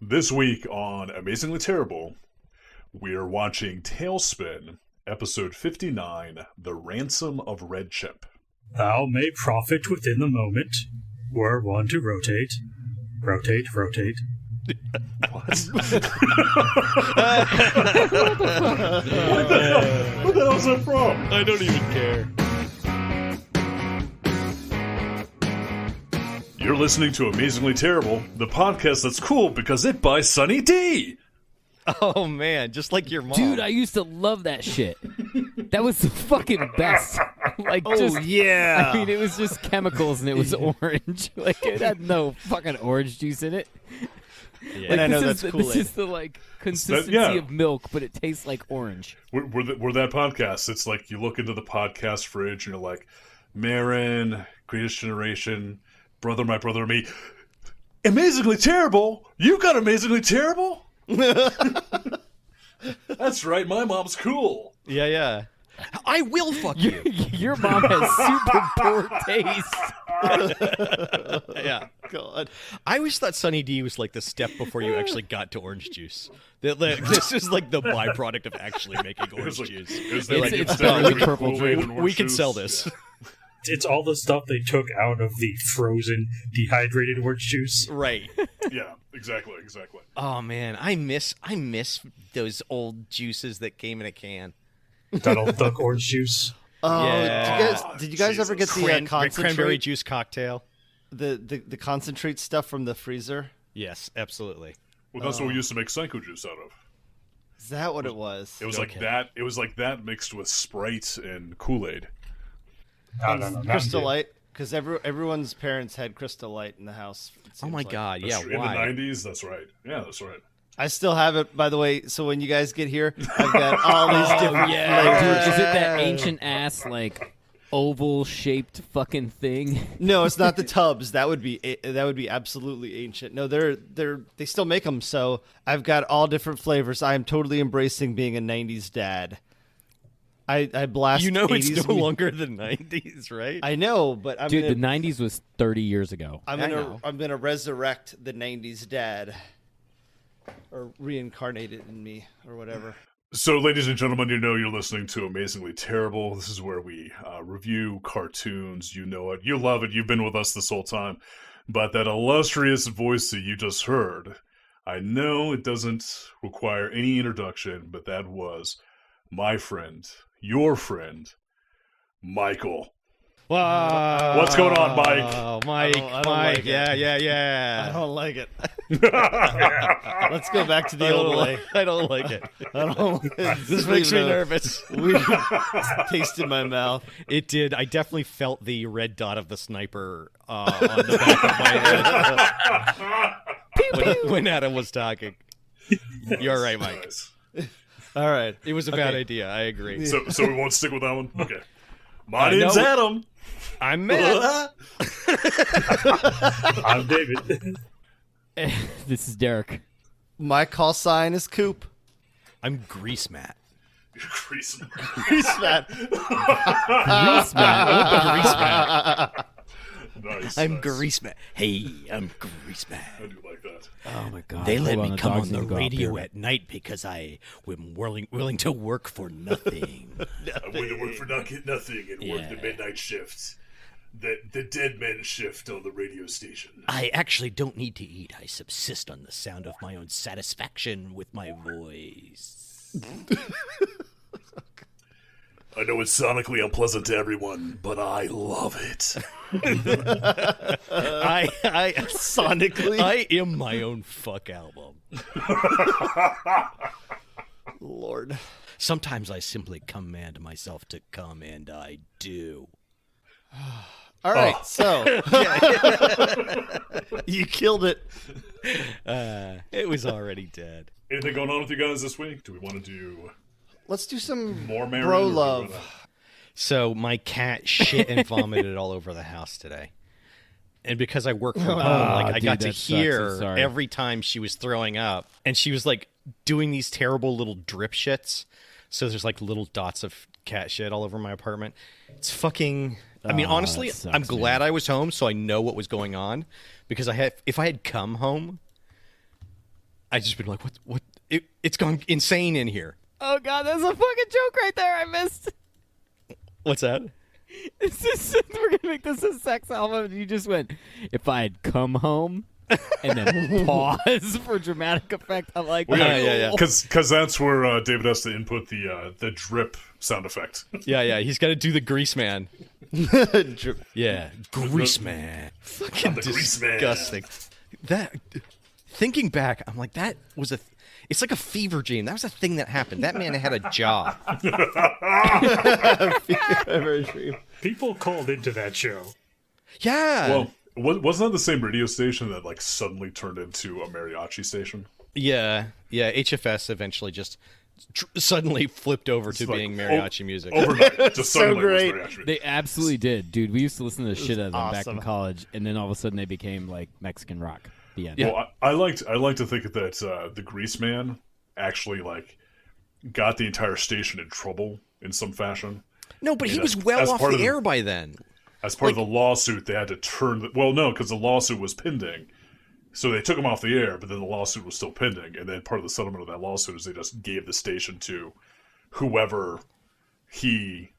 This week on Amazingly Terrible, we are watching Tailspin, episode 59, The Ransom of Red Chimp. Thou may profit within the moment. Were one to rotate. Rotate. What? What the hell is that from? I don't even care. You're listening to Amazingly Terrible, the podcast that's cool because it buys Sunny D! Oh man, just like your mom. Dude, I used to love that shit. That was the fucking best. Like, yeah. I mean, it was just chemicals and it was orange. Like, it had no fucking orange juice in it. Yeah. Like, And I know this that's Kool-Aid. is the like consistency of milk, but it tastes like orange. We're that podcast. It's like you look into the podcast fridge and you're like, Marin, Greatest Generation, Brother, My Brother, and Me. Amazingly Terrible? You got Amazingly Terrible? That's right, my mom's cool. Yeah. I will fuck you. Your mom has super poor taste. Yeah. God. I always thought Sunny D was like the step before you actually got to orange juice. This is like the byproduct of actually making orange juice. It's definitely purple juice. We can sell this. Yeah. It's all the stuff they took out of the frozen, dehydrated orange juice. Right. Yeah, exactly. Oh man, I miss those old juices that came in a can. Donald Duck orange juice. Oh, Yeah. did you guys ever get the Cranberry concentrate? juice cocktail. The concentrate stuff from the freezer? Yes, absolutely. Well, that's what we used to make Psycho juice out of. Is that what it was? It was like Okay. that. It was like that mixed with Sprite and Kool-Aid. No. Crystal Light? Because everyone's parents had Crystal Light in the house. it Oh seems my like. god, yeah, In why? the 90s, that's right. Yeah, that's right. I still have it, by the way. So when you guys get here, I've got all these different Yeah, flavors. dude, is it that ancient ass like oval shaped fucking thing? No, it's not the tubs. That would be absolutely ancient. No, they still make them. So I've got all different flavors. I am totally embracing being a '90s dad. I blast. You know it's 80s no longer the 90s, right? I know, but I'm Dude, gonna, the 90s was 30 years ago. I'm I gonna know. I'm gonna resurrect the '90s dad, or reincarnate it in me, or whatever. So, ladies and gentlemen, you know you're listening to Amazingly Terrible. This is where we review cartoons. You know it. You love it. You've been with us this whole time. But that illustrious voice that you just heard, I know it doesn't require any introduction, but that was my friend, your friend, Michael. Wow. What's going on, Mike? Oh, Mike, I don't like it. yeah. I don't like it. Let's go back to the old way. I don't like it. I don't. This makes me nervous. Weird taste in my mouth. It did. I definitely felt the red dot of the sniper on the back of my head when Adam was talking. You're right, Mike. Nice. All right. It was a bad idea. I agree. So we won't stick with that one? Okay. My no, name's Adam. I'm mad. I'm David. This is Derek. My call sign is Coop. I'm Grease Matt. Grease. Grease Matt. Grease man. Nice. I'm nice. Grease Matt. Hey, I'm Grease Matt. I do like that. Oh my god. They let Hold me the come dogs on the need to go out radio there. at night because I am willing to work for nothing. I went to work for nothing and worked the Yeah. midnight shift. The dead men shift on the radio station. I actually don't need to eat. I subsist on the sound of my own satisfaction with my voice. I know it's sonically unpleasant to everyone, but I love it. I Sonically. I am my own fuck album. Lord. Sometimes I simply command myself to come, and I do. All right. So you killed it. It was already dead. Anything going on with you guys this week? Do we want to do Let's do some more Marin? bro or do we love. wanna- So my cat shit and vomited all over the house today. And because I work from home, like I dude, got to that sucks. hear I'm sorry. every time she was throwing up, and she was like doing these terrible little drip shits. So there's like little dots of cat shit all over my apartment. It's fucking. I mean, honestly, that sucks, I'm glad I was home, so I know what was going on. Because if I had come home, I just been like, what? It's gone insane in here. Oh god, that's a fucking joke right there. I missed. What's that? It's just, we're gonna make this a sex album, and you just went, if I had come home, and then pause for dramatic effect. I'm like, Well, yeah. Because that's where David has to input the drip sound effect. Yeah. He's got to do the grease man. Drip. Yeah, grease man. Fucking The grease man. disgusting. That. Thinking back, I'm like, that was it's like a fever dream. That was a thing that happened. That man had a job. People called into that show. Yeah. Well, wasn't that the same radio station that like suddenly turned into a mariachi station? Yeah. HFS eventually just suddenly flipped over to like, being mariachi music. Overnight. Just So suddenly great. was mariachi music. they absolutely did, dude. We used to listen to the shit out of them back in awesome. college, and then all of a sudden they became like Mexican rock. The end. Yeah. Well, I like to think that the Grease Man actually like got the entire station in trouble in some fashion. No, but he Yeah, was that's well off part the of the- air by then. As part of the lawsuit, they had to turn. Because the lawsuit was pending, so they took him off the air. But then the lawsuit was still pending, and then part of the settlement of that lawsuit is they just gave the station to whoever he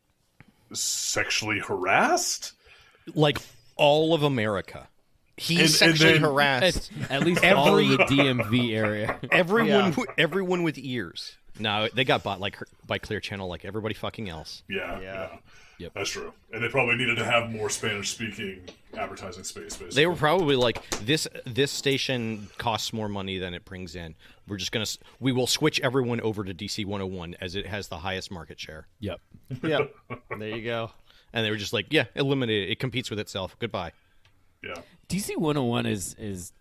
sexually harassed. Like all of America. He And sexually then- harassed At least all of the DMV area. everyone with ears. No, they got bought by Clear Channel like everybody fucking else. Yeah. Yep. That's true. And they probably needed to have more Spanish-speaking advertising space. Basically, They were probably like, this station costs more money than it brings in. We will switch everyone over to DC 101 as it has the highest market share. Yep. Yep. There you go. And they were just like, yeah, eliminate it. It competes with itself. Goodbye. Yeah. DC 101 is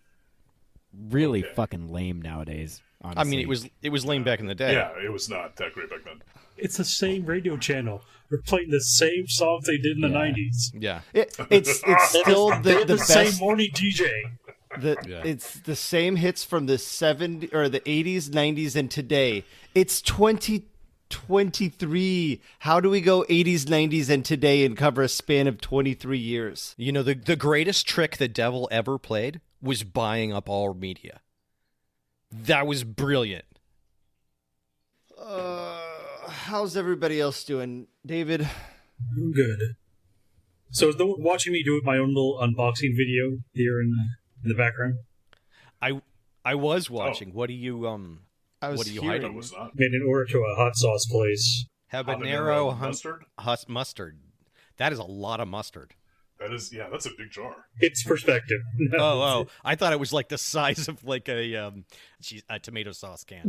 really fucking lame nowadays. Honestly. I mean, it was lame back in the day. Yeah, it was not that great back then. It's the same radio channel. They're playing the same songs they did in the 90s. Yeah. It's still They're the same best. morning DJ. It's the same hits from the 70s or the 80s, 90s, and today. It's 2023. How do we go 80s, 90s, and today and cover a span of 23 years? You know, the greatest trick the devil ever played was buying up all media. That was brilliant. How's everybody else doing, David? I'm good. So is no one watching me do my own little unboxing video here in the background? I was watching. What do you I was what are you hearing- hiding? It was not. Made an order to a hot sauce place. Habanero mustard. mustard. That is a lot of mustard. That is, yeah, that's a big jar. It's perspective. Oh! I thought it was like the size of like a tomato sauce can,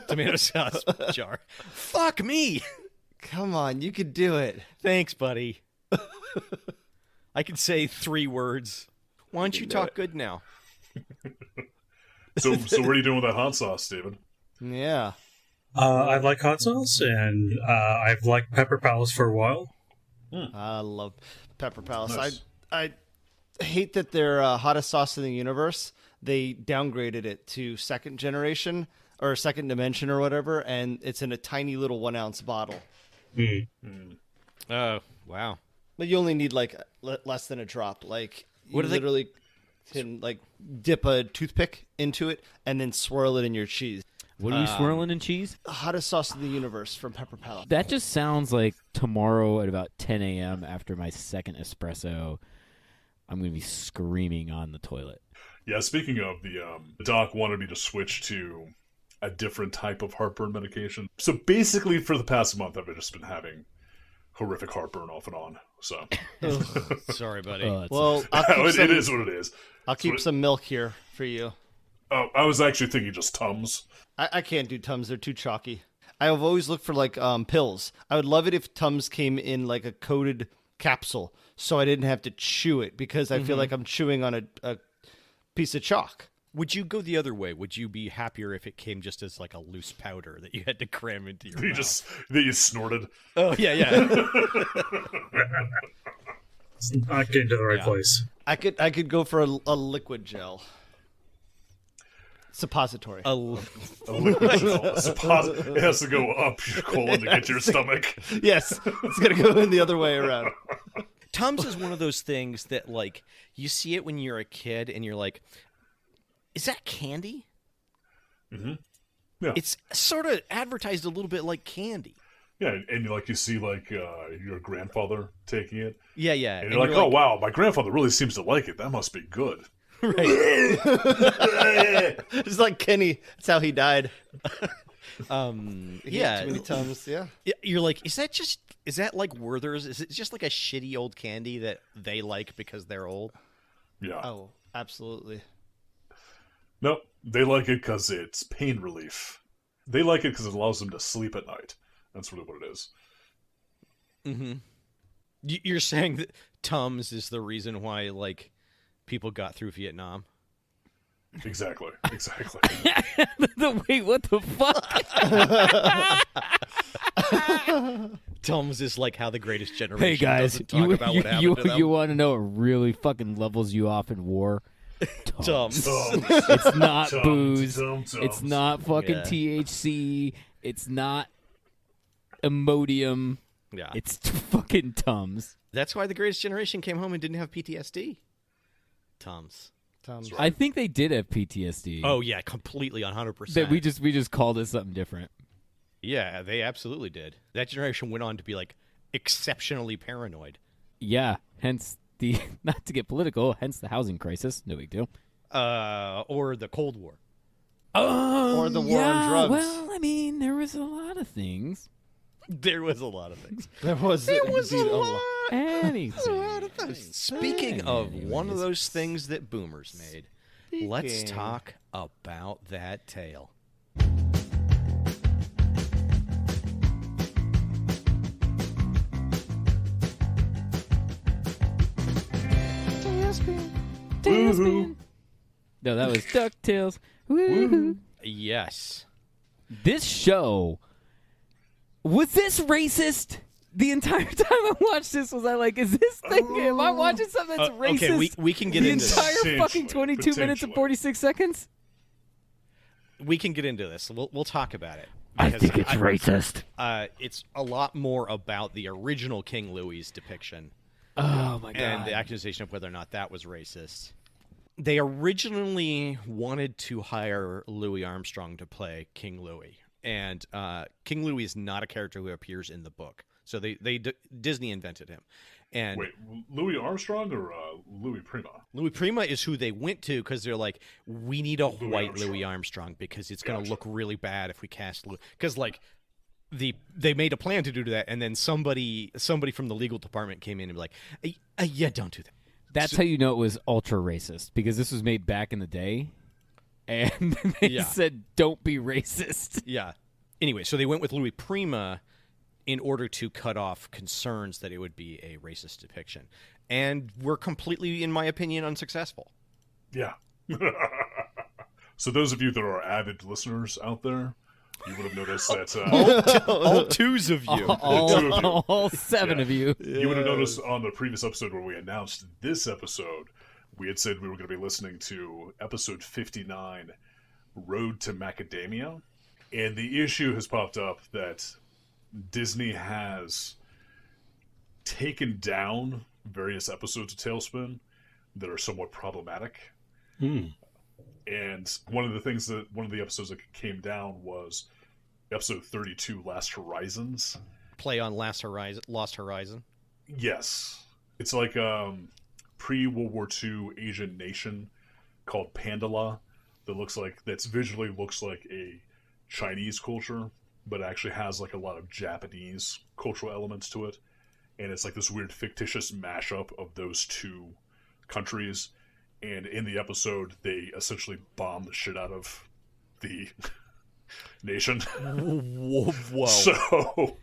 tomato sauce jar. Fuck me. Come on, you could do it. Thanks, buddy. I can say 3 words. Why don't you talk good now? So what are you doing with that hot sauce, David? Yeah. I like hot sauce, and I've liked Pepper Palace for a while. I love Pepper Palace. Nice. I hate that their hottest sauce in the universe, they downgraded it to second generation or second dimension or whatever, and it's in a tiny little 1 ounce bottle. Oh, wow. But you only need like less than a drop. Like you What do they- literally can like dip a toothpick into it and then swirl it in your cheese. What are you swirling in cheese? Hottest sauce in the universe from Pepper Palace. That just sounds like tomorrow at about 10 a.m. after my second espresso, I'm going to be screaming on the toilet. Yeah, speaking of, the doc wanted me to switch to a different type of heartburn medication. So basically, for the past month, I've just been having horrific heartburn off and on. So Sorry, buddy. Well, I'll keep it is what it is. I'll keep some milk here for you. Oh, I was actually thinking just Tums. I can't do Tums. They're too chalky. I've always looked for like pills. I would love it if Tums came in like a coated capsule so I didn't have to chew it because I feel like I'm chewing on a piece of chalk. Would you go the other way? Would you be happier if it came just as like a loose powder that you had to cram into your mouth? That you snorted. Oh, yeah. It's not getting to the right place. I could go for a liquid gel. Suppository. It has to go up your colon to get to your stomach. Yes, it's gonna go in the other way around. Tums is one of those things that, like, you see it when you're a kid and you're like, is that candy? Yeah. It's sort of advertised a little bit like candy. Yeah, and like you see like your grandfather taking it. Yeah, yeah. And you're like, oh wow, my grandfather really seems to like it. That must be good. Right. It's like Kenny. That's how he died. He Yeah. ate too many Tums. Yeah. You're like, is that like Werther's? Is it just like a shitty old candy that they like because they're old? Yeah. Oh, absolutely. Nope. They like it because it's pain relief. They like it because it allows them to sleep at night. That's really what it is. Mm-hmm. You're saying that Tums is the reason why like people got through Vietnam? Exactly. Exactly. Wait, what the fuck? Tums is like how the Greatest Generation Hey guys, doesn't talk about what happened to them. you want to know what really fucking levels you off in war? Tums. It's not Tums, booze. Tums. It's not fucking Yeah. THC. It's not Imodium. Yeah. It's fucking Tums. That's why the Greatest Generation came home and didn't have PTSD. Tums. Tums. I think they did have PTSD. Oh yeah, completely 100%. That we just called it something different. Yeah, they absolutely did. That generation went on to be like exceptionally paranoid. Yeah, hence the not to get political, hence the housing crisis. No big deal. Or the Cold War. Or the war on drugs. Well, I mean, there was a lot of things. There was a lot of things. There was a indeed lot. Anything. Speaking of one of those things that boomers made, let's Speaking. talk about that tale. Woohoo. No, that was DuckTales. Woohoo. Yes. This show, was this racist? The entire time I watched this, was I like, is this thing, am I watching something that's racist? Okay, we can get the into entire this. fucking Potentially, 22 minutes and potentially. 46 seconds? We can get into this. We'll talk about it. I Because think it's racist. It's a lot more about the original King Louis's depiction Oh my god. and the accusation of whether or not that was racist. They originally wanted to hire Louis Armstrong to play King Louis, and King Louis is not a character who appears in the book. So Disney invented him. And Wait, Louis Armstrong or Louis Prima? Louis Prima is who they went to because they're like, we need a white Armstrong. Louis Armstrong because it's going to Gotcha. look really bad if we cast Louis. Because like they made a plan to do that, and then somebody from the legal department came in and be like, yeah, don't do that. That's how you know it was ultra racist, because this was made back in the day, and they Yeah. said, don't be racist. Yeah. Anyway, so they went with Louis Prima in order to cut off concerns that it would be a racist depiction, and were completely, in my opinion, unsuccessful. Yeah. So those of you that are avid listeners out there, you would have noticed that All twos of you. two of you. All seven Yeah. of you. You would have noticed on the previous episode where we announced this episode, we had said we were going to be listening to episode 59, Road to Macadamia. And the issue has popped up that Disney has taken down various episodes of Tailspin that are somewhat problematic. And one of the episodes that came down was episode 32, Last Horizons. Play on Lost Horizon. Yes. It's like pre-World War II Asian nation called Pandala that's visually looks like a Chinese culture, but actually has like a lot of Japanese cultural elements to it. And it's like this weird fictitious mashup of those two countries. And in the episode, they essentially bomb the shit out of the nation. Whoa.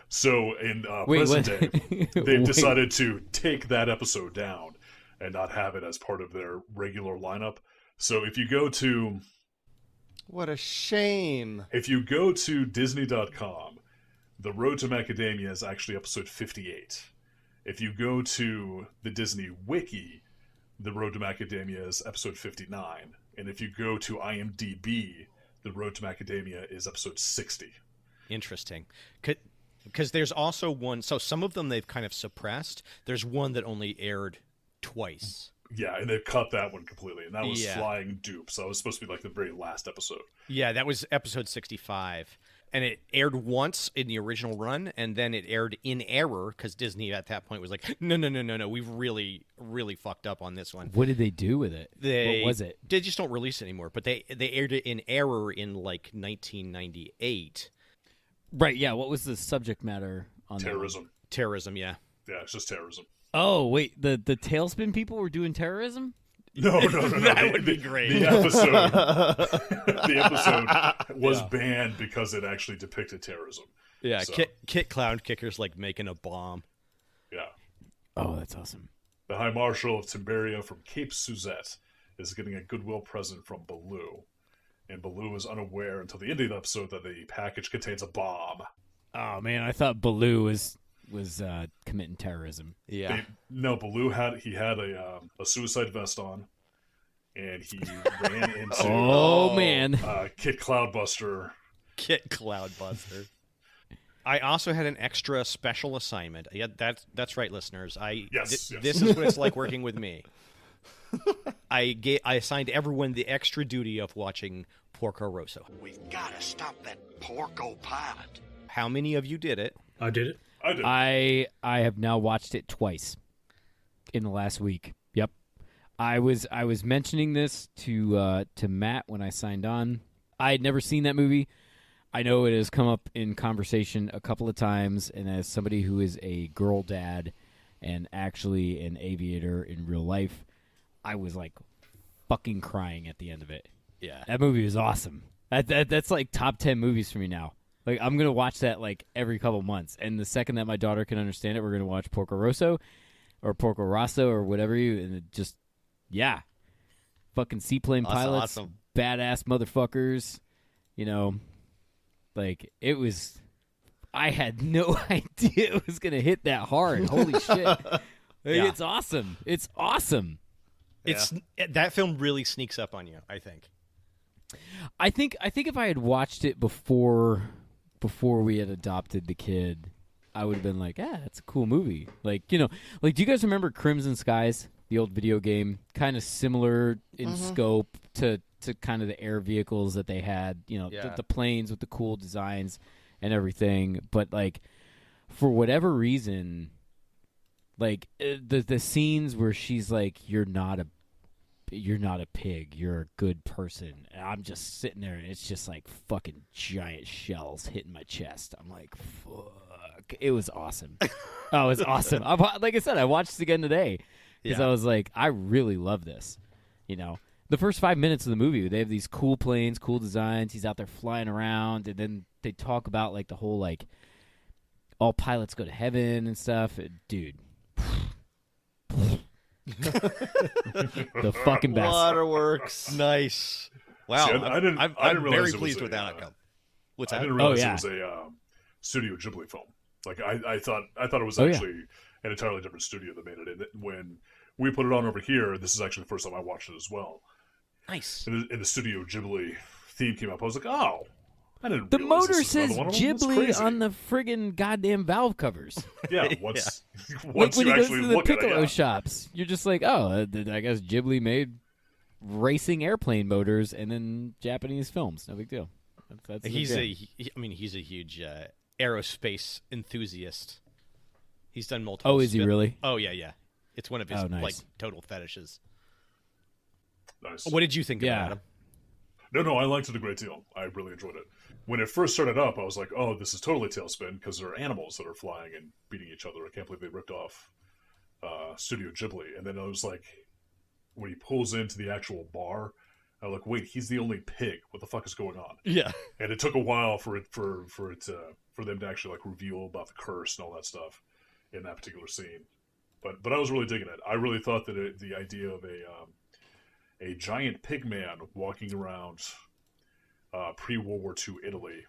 So in Wait, present what? day, they've Wait. decided to take that episode down and not have it as part of their regular lineup. So if you go to What a shame. Disney.com, The Road to Macadamia is actually episode 58. If you go to the Disney Wiki, The Road to Macadamia is episode 59. And if you go to IMDb, The Road to Macadamia is episode 60. Interesting. Because there's also one. So some of them they've kind of suppressed. There's one that only aired twice. Yeah, and they cut that one completely, and that was Yeah. Flying Dupes. That was supposed to be like the very last episode. Yeah, that was episode 65. And it aired once in the original run, and then it aired in error because Disney at that point was like, no, we've really, really fucked up on this one. What did they do with it? What was it? They just don't release it anymore. But they aired it in error in like 1998. Right, yeah. What was the subject matter on Terrorism. Terrorism, yeah. Yeah, it's just terrorism. that? Oh, wait. The Tailspin people were doing terrorism? No. That would be great. The episode was banned because it actually depicted terrorism. Yeah, So, Kit Clown Kicker's like making a bomb. yeah. Oh, that's awesome. The High Marshal of Timberia from Cape Suzette is getting a goodwill present from Baloo. And Baloo is unaware until the end of the episode that the package contains a bomb. Oh, man. I thought Baloo was committing terrorism. Yeah. No, Baloo had a suicide vest on, and he ran into Oh, man. Kit Cloudbuster. Kit Cloudbuster. I also had an extra special assignment. Yeah, that's right, listeners. Yes. This is what it's like working with me. I assigned everyone the extra duty of watching Porco Rosso. We've got to stop that Porco pilot. How many of you did it? I did it. I did. I have now watched it twice in the last week. Yep. I was mentioning this to Matt when I signed on. I had never seen that movie. I know it has come up in conversation a couple of times, and as somebody who is a girl dad and actually an aviator in real life, I was like fucking crying at the end of it. Yeah. That movie was awesome. That's like top 10 movies for me now. Like, I'm going to watch that, like, every couple months. And the second that my daughter can understand it, we're going to watch Porco Rosso or Porco Rosso or whatever and it just, yeah. Fucking seaplane pilots, awesome. badass motherfuckers. You know, like, it was, I had no idea it was going to hit that hard. Holy shit. Like, Yeah. It's awesome. It's awesome. That film really sneaks up on you, I think. I think if I had watched it before we had adopted the kid, I would have been like, yeah, that's a cool movie. Like, you know, like, do you guys remember Crimson Skies, the old video game? Kind of similar in scope to kind of the air vehicles that they had, you know, Yeah. the planes with the cool designs and everything. But, like, for whatever reason, like, the scenes where she's like, you're not a pig, you're a good person. And I'm just sitting there, and it's just like fucking giant shells hitting my chest. I'm like, fuck. It was awesome. Oh, it was awesome. Like I said, I watched it again today because I was like, I really love this. You know, the first 5 minutes of the movie, they have these cool planes, cool designs. He's out there flying around, and then they talk about like the whole like all pilots go to heaven and stuff. Dude. The fucking best. Waterworks. Nice. Wow. See, I didn't I'm realize very it was pleased a, with that outcome. What's I that? didn't realize yeah. it was a Studio Ghibli film. Like I thought it was Oh, yeah. actually an entirely different studio that made it. And when we put it on over here, this is actually the first time I watched it as well. Nice. And the Studio Ghibli theme came up. I was like, oh, I didn't. The realize motor this was says another one of them. That's Ghibli crazy. on the friggin' goddamn valve covers. Yeah, once Like once when you he goes actually to the look at it, Piccolo yeah. shops, you're just like, oh, I guess Ghibli made racing airplane motors and then Japanese films. No big deal. That's He's a huge aerospace enthusiast. He's done multiple. Oh, is he really? Oh yeah. It's one of his Oh, nice. like total fetishes. Nice. What did you think Yeah. about him? No, I liked it a great deal. I really enjoyed it. When it first started up, I was like, oh, this is totally Tailspin because there are animals that are flying and beating each other. I can't believe they ripped off Studio Ghibli. And then I was like, when he pulls into the actual bar, I'm like, wait, he's the only pig. What the fuck is going on? Yeah. And it took a while for them to actually like reveal about the curse and all that stuff in that particular scene. But I was really digging it. I really thought that the idea of a giant pig man walking around pre-World War II Italy,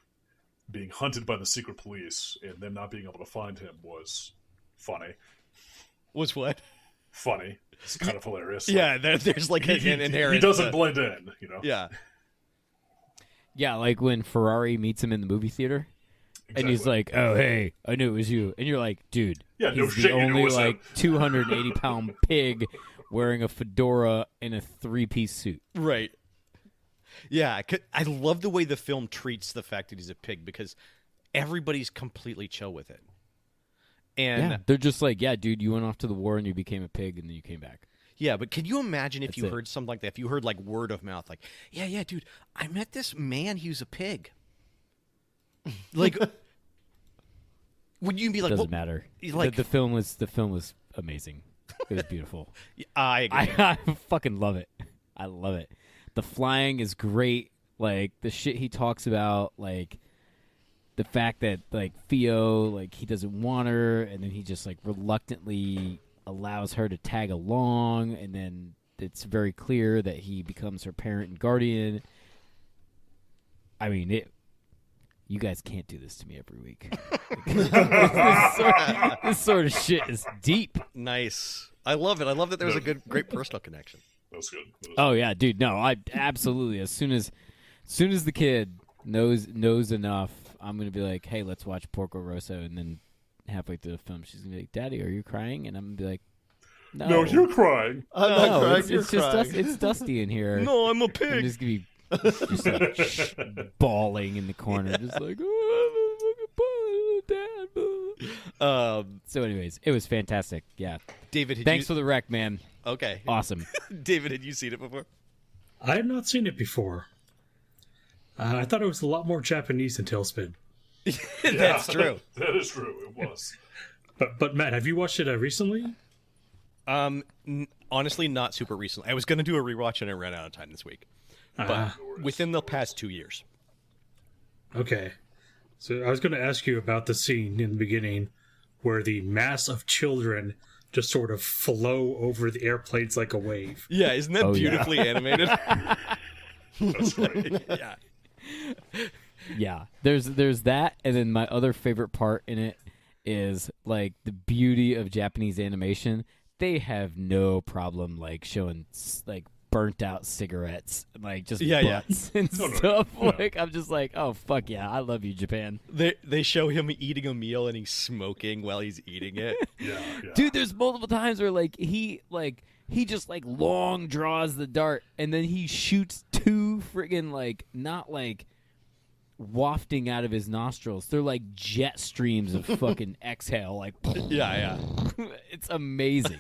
being hunted by the secret police, and them not being able to find him was funny. Was what? Funny. It's kind of hilarious. Yeah, there's like an inherent. He doesn't blend in, you know? Yeah. Yeah, like when Ferrari meets him in the movie theater. And he's like, oh, hey, I knew it was you. And you're like, dude, Yeah, no he's shit, the you knew it only, was him. like, 280-pound pig wearing a fedora and a 3-piece suit. Right. Yeah, I love the way the film treats the fact that he's a pig because everybody's completely chill with it. And yeah, they're just like, yeah, dude, you went off to the war and you became a pig and then you came back. Yeah, but can you imagine if That's you it. heard something like that? If you heard like word of mouth, like, yeah, dude, I met this man. He was a pig. Like, would you be like, Doesn't what? matter. Like, The film was amazing. It was beautiful. I agree. I fucking love it. I love it. The flying is great. Like the shit he talks about, like the fact that like Theo, like he doesn't want her, and then he just like reluctantly allows her to tag along, and then it's very clear that he becomes her parent and guardian. I mean, you guys can't do this to me every week. This sort of shit is deep. Nice. I love it. I love that there was a great personal connection. That's good. Oh yeah, dude. No, I absolutely. As soon as the kid knows enough, I'm gonna be like, hey, let's watch Porco Rosso, and then halfway through the film, she's gonna be like, Daddy, are you crying? And I'm gonna be like, No, you're crying. I'm not crying. It's You're just crying. it's dusty in here. No, I'm a I'm pig. just gonna be just like bawling in the corner, just like, oh, Dad. So, anyways, it was fantastic. Yeah. David, Thanks for the rec, man. Okay. Awesome. David, had you seen it before? I had not seen it before. I thought it was a lot more Japanese than Tailspin. That's true. That is true. It was. But Matt, have you watched it recently? Honestly, not super recently. I was going to do a rewatch and I ran out of time this week. But within the past 2 years. Okay. So I was going to ask you about the scene in the beginning where the mass of children just sort of flow over the airplanes like a wave. Yeah, isn't that beautifully animated? That's great. Yeah. Yeah. There's that, and then my other favorite part in it is like the beauty of Japanese animation. They have no problem like showing like burnt out cigarettes, like just butts and stuff. Like I'm just like, oh fuck yeah, I love you, Japan. They show him eating a meal and he's smoking while he's eating it. Yeah. Dude, there's multiple times where he just like long draws the dart and then he shoots two friggin' like not like wafting out of his nostrils. They're like jet streams of fucking exhale. Like Yeah. it's amazing.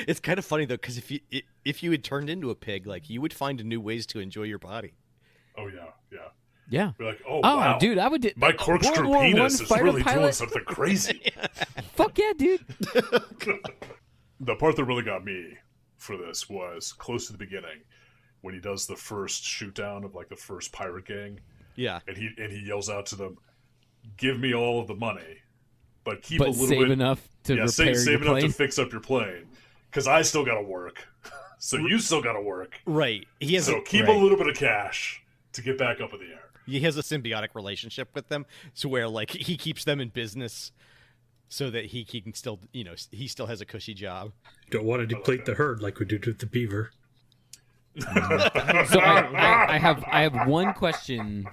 It's kind of funny though, because if you had turned into a pig, like you would find new ways to enjoy your body. Oh yeah. Yeah. You're like, oh wow, dude, I would do my corkscrew World War I penis is fighter really doing pilot? something crazy. Fuck yeah, dude. The part that really got me for this was close to the beginning when he does the first shoot down of like the first pirate gang. Yeah. And he yells out to them, "Give me all of the money, but keep But a little save bit enough to repair save your enough to plane." fix up your plane, because I still got to work, so you still got to work. Right. He has So keep a little bit of cash to get back up in the air." He has a symbiotic relationship with them, so where like he keeps them in business, so that he can still he still has a cushy job. Don't want to deplete the herd like we did with the beaver. So I have one question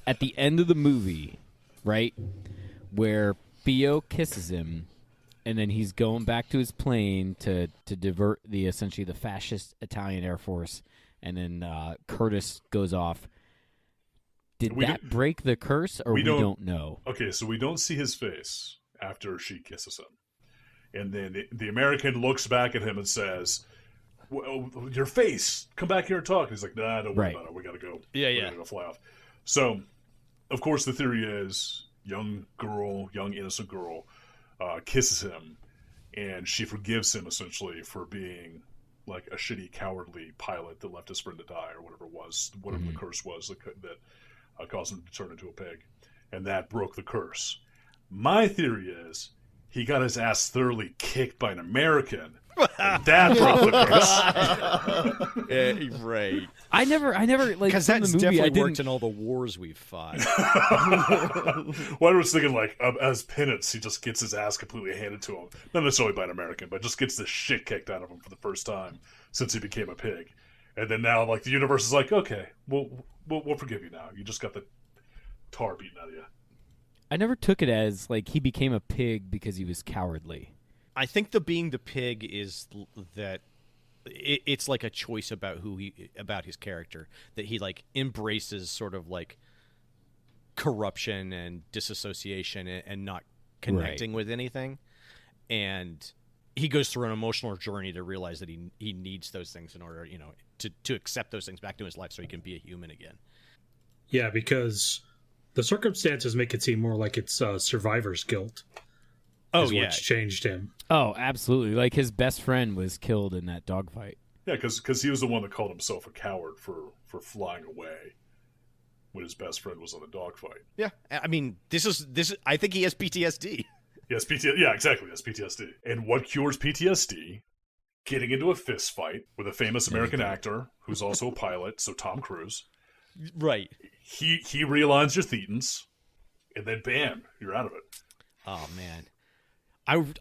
at the end of the movie, right, where Theo kisses him, and then he's going back to his plane to divert essentially the fascist Italian Air Force, and then Curtis goes off. Did that break the curse, or we don't know? Okay, so we don't see his face after she kisses him, and then the American looks back at him and says, well, your face, come back here and talk. And he's like, nah, don't worry about it. We gotta go. Yeah. We gotta go fly off. So, of course, the theory is young innocent girl, kisses him, and she forgives him essentially for being like a shitty, cowardly pilot that left his friend to die, or whatever it was, whatever the curse was that caused him to turn into a pig, and that broke the curse. My theory is he got his ass thoroughly kicked by an American. And that broke the curse. Yeah, right. I never like Because from that's the movie. definitely I worked didn't. in all the wars we've fought. Well, I was thinking, like, as penance, he just gets his ass completely handed to him. Not necessarily by an American, but just gets the shit kicked out of him for the first time since he became a pig. And then now, like, the universe is like, okay, we'll forgive you now. You just got the tar beaten out of you. I never took it as like he became a pig because he was cowardly. I think being the pig is that it's like a choice about about his character, that he like embraces sort of like corruption and disassociation and not connecting with anything, and he goes through an emotional journey to realize that he needs those things in order, to accept those things back to his life so he can be a human again. Yeah, because the circumstances make it seem more like it's survivor's guilt. Oh, is yeah. what's changed him. Oh, absolutely. Like his best friend was killed in that dogfight. Yeah, because he was the one that called himself a coward for flying away when his best friend was on a dogfight. Yeah, I mean, this is. I think he has PTSD. Yes, PTSD. Yeah, exactly. That's PTSD. And what cures PTSD? Getting into a fist fight with a famous American actor who's also a pilot, so Tom Cruise. Right. He realigns your thetans, and then bam, you're out of it. Oh man,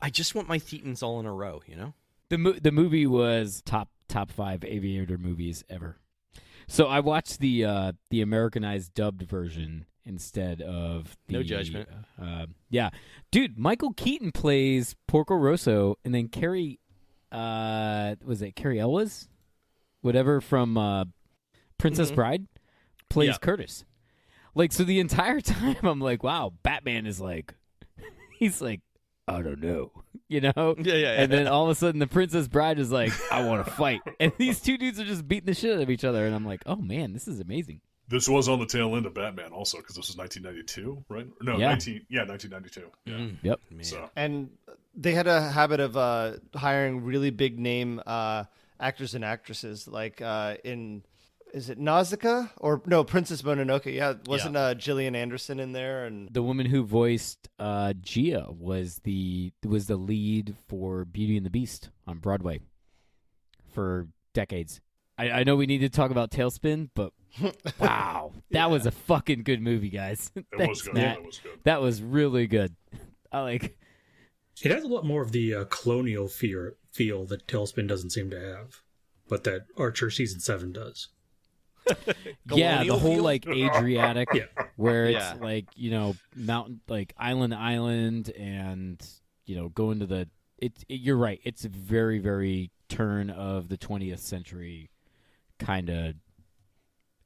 I just want my thetans all in a row. The movie was top 5 aviator movies ever. So I watched the Americanized dubbed version instead of the No judgment. Yeah, dude, Michael Keaton plays Porco Rosso, and then Carrie, was it Carrie Elwes, whatever from Princess Bride, plays Curtis. Like, so the entire time I'm like, wow, Batman is like, he's like, I don't know, Yeah. And then all of a sudden, the Princess Bride is like, I want to fight. And these two dudes are just beating the shit out of each other. And I'm like, oh, man, this is amazing. This was on the tail end of Batman also, because this was 1992, right? No, Yeah. 1992. Yeah. Yep. Man. So, And they had a habit of hiring really big name actors and actresses, like is it Nausicaa or no Princess Mononoke? Yeah, wasn't Gillian Anderson in there? And The woman who voiced Gia was the lead for Beauty and the Beast on Broadway for decades. I know we need to talk about Tailspin, but wow, that was a fucking good movie, guys. it Thanks, was good. Matt. It was good. That was really good. I like. It has a lot more of the colonial feel that Tailspin doesn't seem to have, but that Archer Season 7 does. Yeah, the Colonial whole feel? like Adriatic, Yeah. where it's Yeah. like, mountain, like island, and going to the. You're right. It's a very, very turn of the 20th century kind of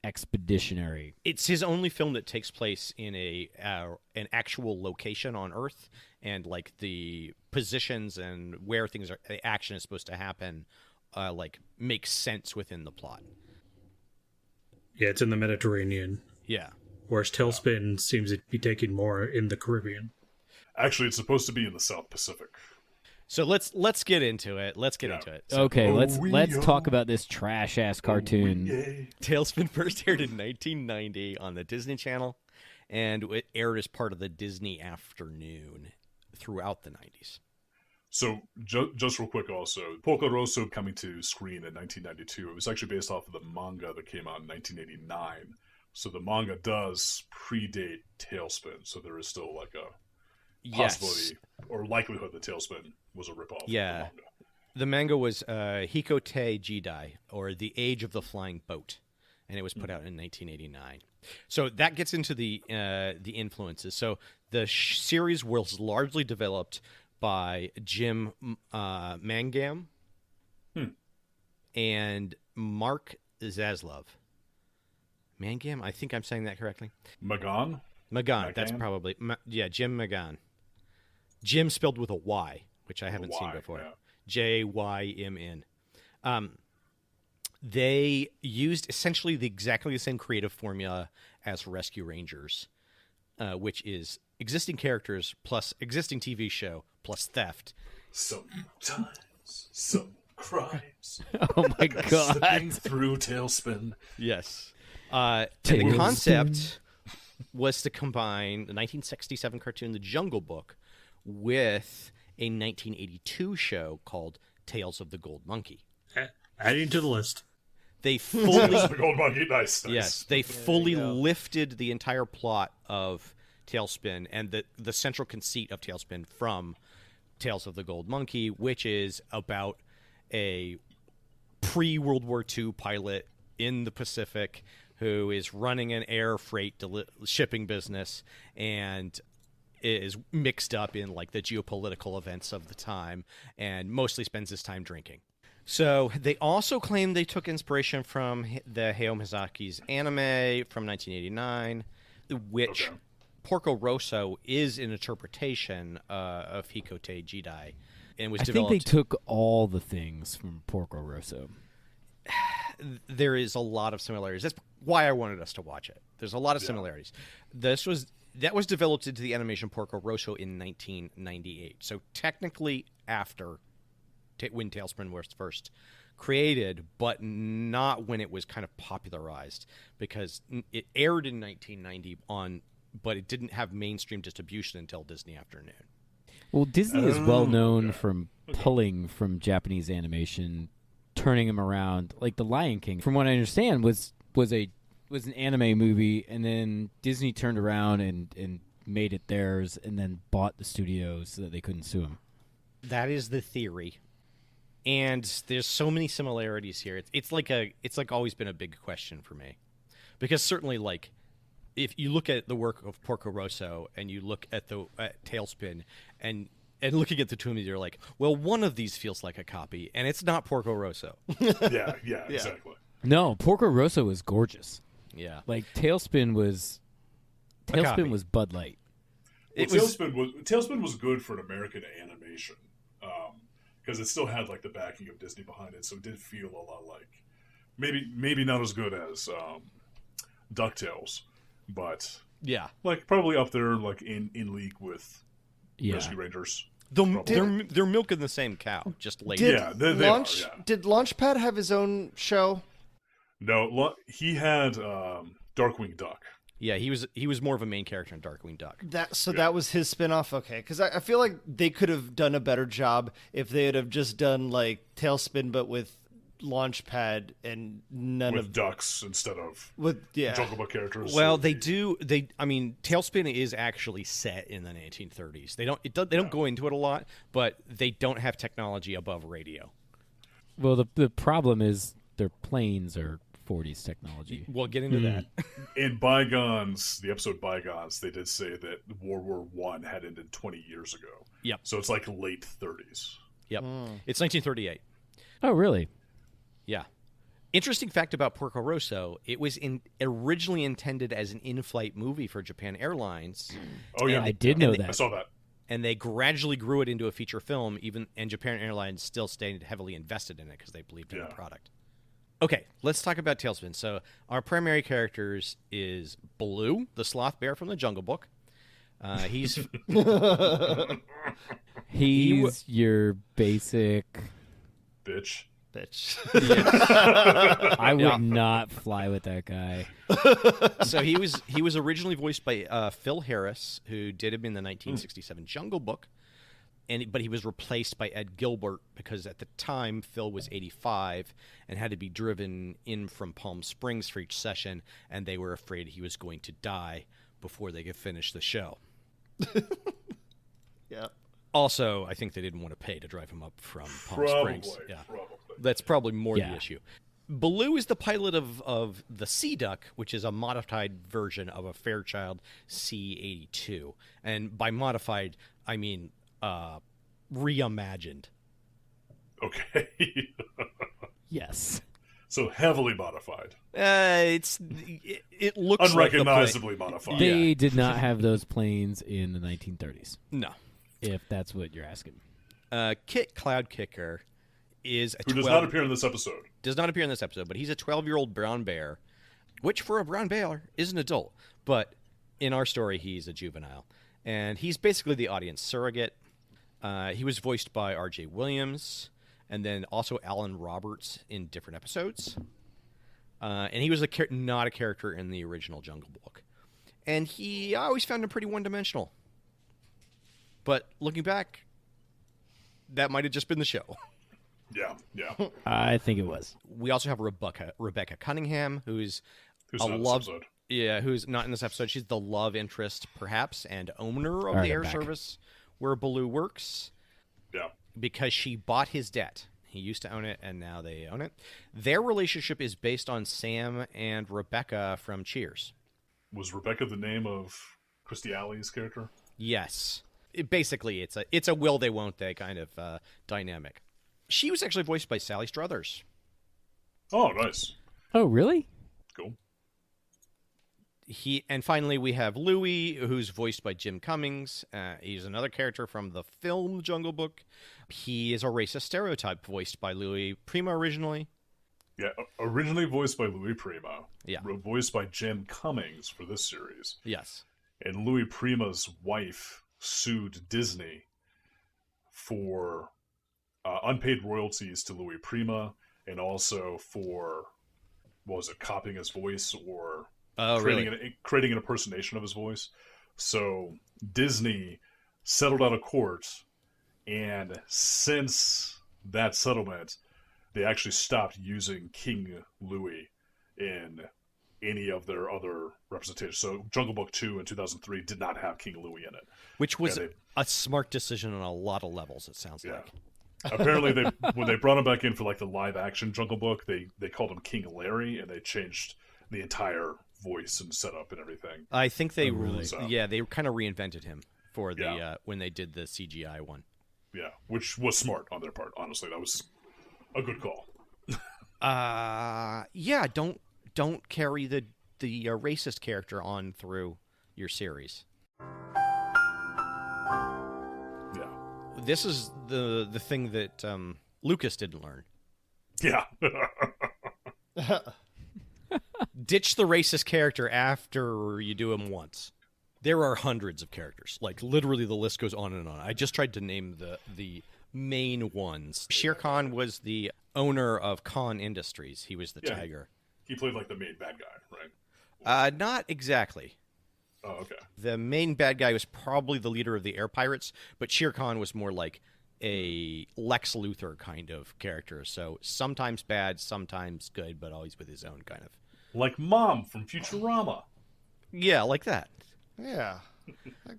expeditionary. It's his only film that takes place in an actual location on Earth, and like the positions and where the action is supposed to happen, like makes sense within the plot. Yeah, it's in the Mediterranean, Yeah. whereas Tailspin seems to be taking more in the Caribbean. Actually, it's supposed to be in the South Pacific. So let's get into it. Let's get into it. So, Okay, Oh, let's we talk are- about this trash ass cartoon. Yay. Tailspin first aired in 1990 on the Disney Channel, and it aired as part of the Disney Afternoon throughout the 90s. So, just real quick also, Porco Rosso coming to screen in 1992, it was actually based off of the manga that came out in 1989. So the manga does predate Tailspin, so there is still like a possibility or likelihood that Tailspin was a ripoff Yeah. of the manga. The manga was Hikote Jidai, or The Age of the Flying Boat, and it was put out in 1989. So that gets into the influences. So the series was largely developed by Jim Mangam and Mark Zaslav. Mangam? I think I'm saying that correctly. Magan? Magan. That's Magan? probably Jim Magan. Jim spelled with a Y, which I haven't seen Y, before. yeah. Jymn. They used essentially exactly the same creative formula as Rescue Rangers, which is existing characters plus existing TV show plus theft. Sometimes, some crimes. Oh my Slipping god! through Tailspin. Yes. And the Tailspin. concept was to combine the 1967 cartoon The Jungle Book with a 1982 show called Tales of the Gold Monkey. Adding to the list. They fully The Gold Monkey, nice. Yes, they fully lifted the entire plot of Tailspin and the central conceit of Tailspin from Tales of the Gold Monkey, which is about a pre-World War II pilot in the Pacific who is running an air freight shipping business and is mixed up in like the geopolitical events of the time and mostly spends his time drinking. So they also claim they took inspiration from the Hayao Miyazaki's anime from 1989, which Porco Rosso is an interpretation of Hikote Jidai, and was I developed. think they took all the things from Porco Rosso. There is a lot of similarities. That's why I wanted us to watch it. There's a lot of similarities. That was developed into the animation Porco Rosso in 1998. So technically after when Tailspin was first created, but not when it was kind of popularized, because it aired in 1990 but it didn't have mainstream distribution until Disney Afternoon. Well, Disney is well known from pulling from Japanese animation, turning them around. Like The Lion King, from what I understand, was an anime movie, and then Disney turned around and made it theirs, and then bought the studios so that they couldn't sue them. That is the theory. And there's so many similarities here. It's like always been a big question for me, because certainly, like, if you look at the work of Porco Rosso and you look at Tailspin and looking at the Tums, you're like, well, one of these feels like a copy, and it's not Porco Rosso. Yeah, exactly. No, Porco Rosso was gorgeous. Yeah, Like Tailspin was Bud Light. Well, Tailspin was good for an American animation, because it still had like the backing of Disney behind it, so it did feel a lot like maybe not as good as DuckTales, but yeah, like probably up there, like in league with Yeah. Rescue Rangers. they're milking the same cow, just later. Did Did Launchpad have his own show? No, he had Darkwing Duck. Yeah, he was more of a main character in Darkwing Duck. That was his spinoff. Okay, because I feel like they could have done a better job if they had have just done like Tailspin, but with Launchpad and with ducks instead of Jungle Book characters. Well, they do. I mean, Tailspin is actually set in the 1930s. They don't go into it a lot, but they don't have technology above radio. Well, the problem is their planes are 40s technology. We'll get into that. In Bygones, the episode Bygones, they did say that World War I had ended 20 years ago. Yep. So it's like late 30s. Yep. It's 1938. Oh, really? Yeah. Interesting fact about Porco Rosso, it was originally intended as an in-flight movie for Japan Airlines. Oh, yeah. I did know that. I saw that. And they gradually grew it into a feature film, and Japan Airlines still stayed heavily invested in it because they believed in the product. Okay, let's talk about Tailspin. So our primary characters is Baloo, the sloth bear from the Jungle Book. He's your basic bitch. I would not fly with that guy. So he was originally voiced by Phil Harris, who did him in the 1967 Jungle Book, but he was replaced by Ed Gilbert because at the time Phil was 85 and had to be driven in from Palm Springs for each session, and they were afraid he was going to die before they could finish the show. Yeah. Also, I think they didn't want to pay to drive him up from Palm Springs. Yeah. Probably. That's probably more the issue. Baloo is the pilot of the Sea Duck, which is a modified version of a Fairchild C-82. And by modified, I mean reimagined. Okay. Yes. So heavily modified. It looks unrecognizably modified. They did not have those planes in the 1930s. No. If that's what you're asking. Kit Cloudkicker is who does not appear in this episode. Does not appear in this episode, but he's a 12-year-old brown bear, which for a brown bear is an adult. But in our story, he's a juvenile. And he's basically the audience surrogate. He was voiced by R.J. Williams and then also Alan Roberts in different episodes. And he was not a character in the original Jungle Book. And I always found him pretty one-dimensional. But looking back, that might have just been the show. Yeah. I think it was. We also have Rebecca Cunningham, who's not in this episode. Yeah, who's not in this episode. She's the love interest, perhaps, and owner of the air service where Baloo works. Yeah. Because she bought his debt. He used to own it, and now they own it. Their relationship is based on Sam and Rebecca from Cheers. Was Rebecca the name of Christy Alley's character? Yes. Basically, it's a will they, won't they kind of dynamic. She was actually voiced by Sally Struthers. Oh, nice. Oh, really? Cool. And finally, we have Louis, who's voiced by Jim Cummings. He's another character from the film Jungle Book. He is a racist stereotype voiced by Louis Prima originally. Yeah, originally voiced by Louis Prima. Yeah. Voiced by Jim Cummings for this series. Yes. And Louis Prima's wife sued Disney for unpaid royalties to Louis Prima, and also for, what was it, copying his voice or creating an impersonation of his voice. So Disney settled out of court, and since that settlement, they actually stopped using King Louis in any of their other representations. So Jungle Book 2 in 2003 did not have King Louis in it. Which was a smart decision on a lot of levels, it sounds like. Apparently, when they brought him back in for like the live-action Jungle Book, they called him King Larry, and they changed the entire voice and setup and everything. I think they they kind of reinvented him for the when they did the CGI one. Yeah, which was smart on their part. Honestly, that was a good call. Don't carry the racist character on through your series. Yeah, this is the thing that Lucas didn't learn. Yeah. Ditch the racist character after you do him once. There are hundreds of characters. Like, literally, the list goes on and on. I just tried to name the main ones. Shere Khan was the owner of Khan Industries. He was the tiger. He played like the main bad guy, right? Not exactly. Oh, okay. The main bad guy was probably the leader of the air pirates, but Shere Khan was more like a Lex Luthor kind of character. So sometimes bad, sometimes good, but always with his own kind of. Like Mom from Futurama. Yeah, like that. Yeah.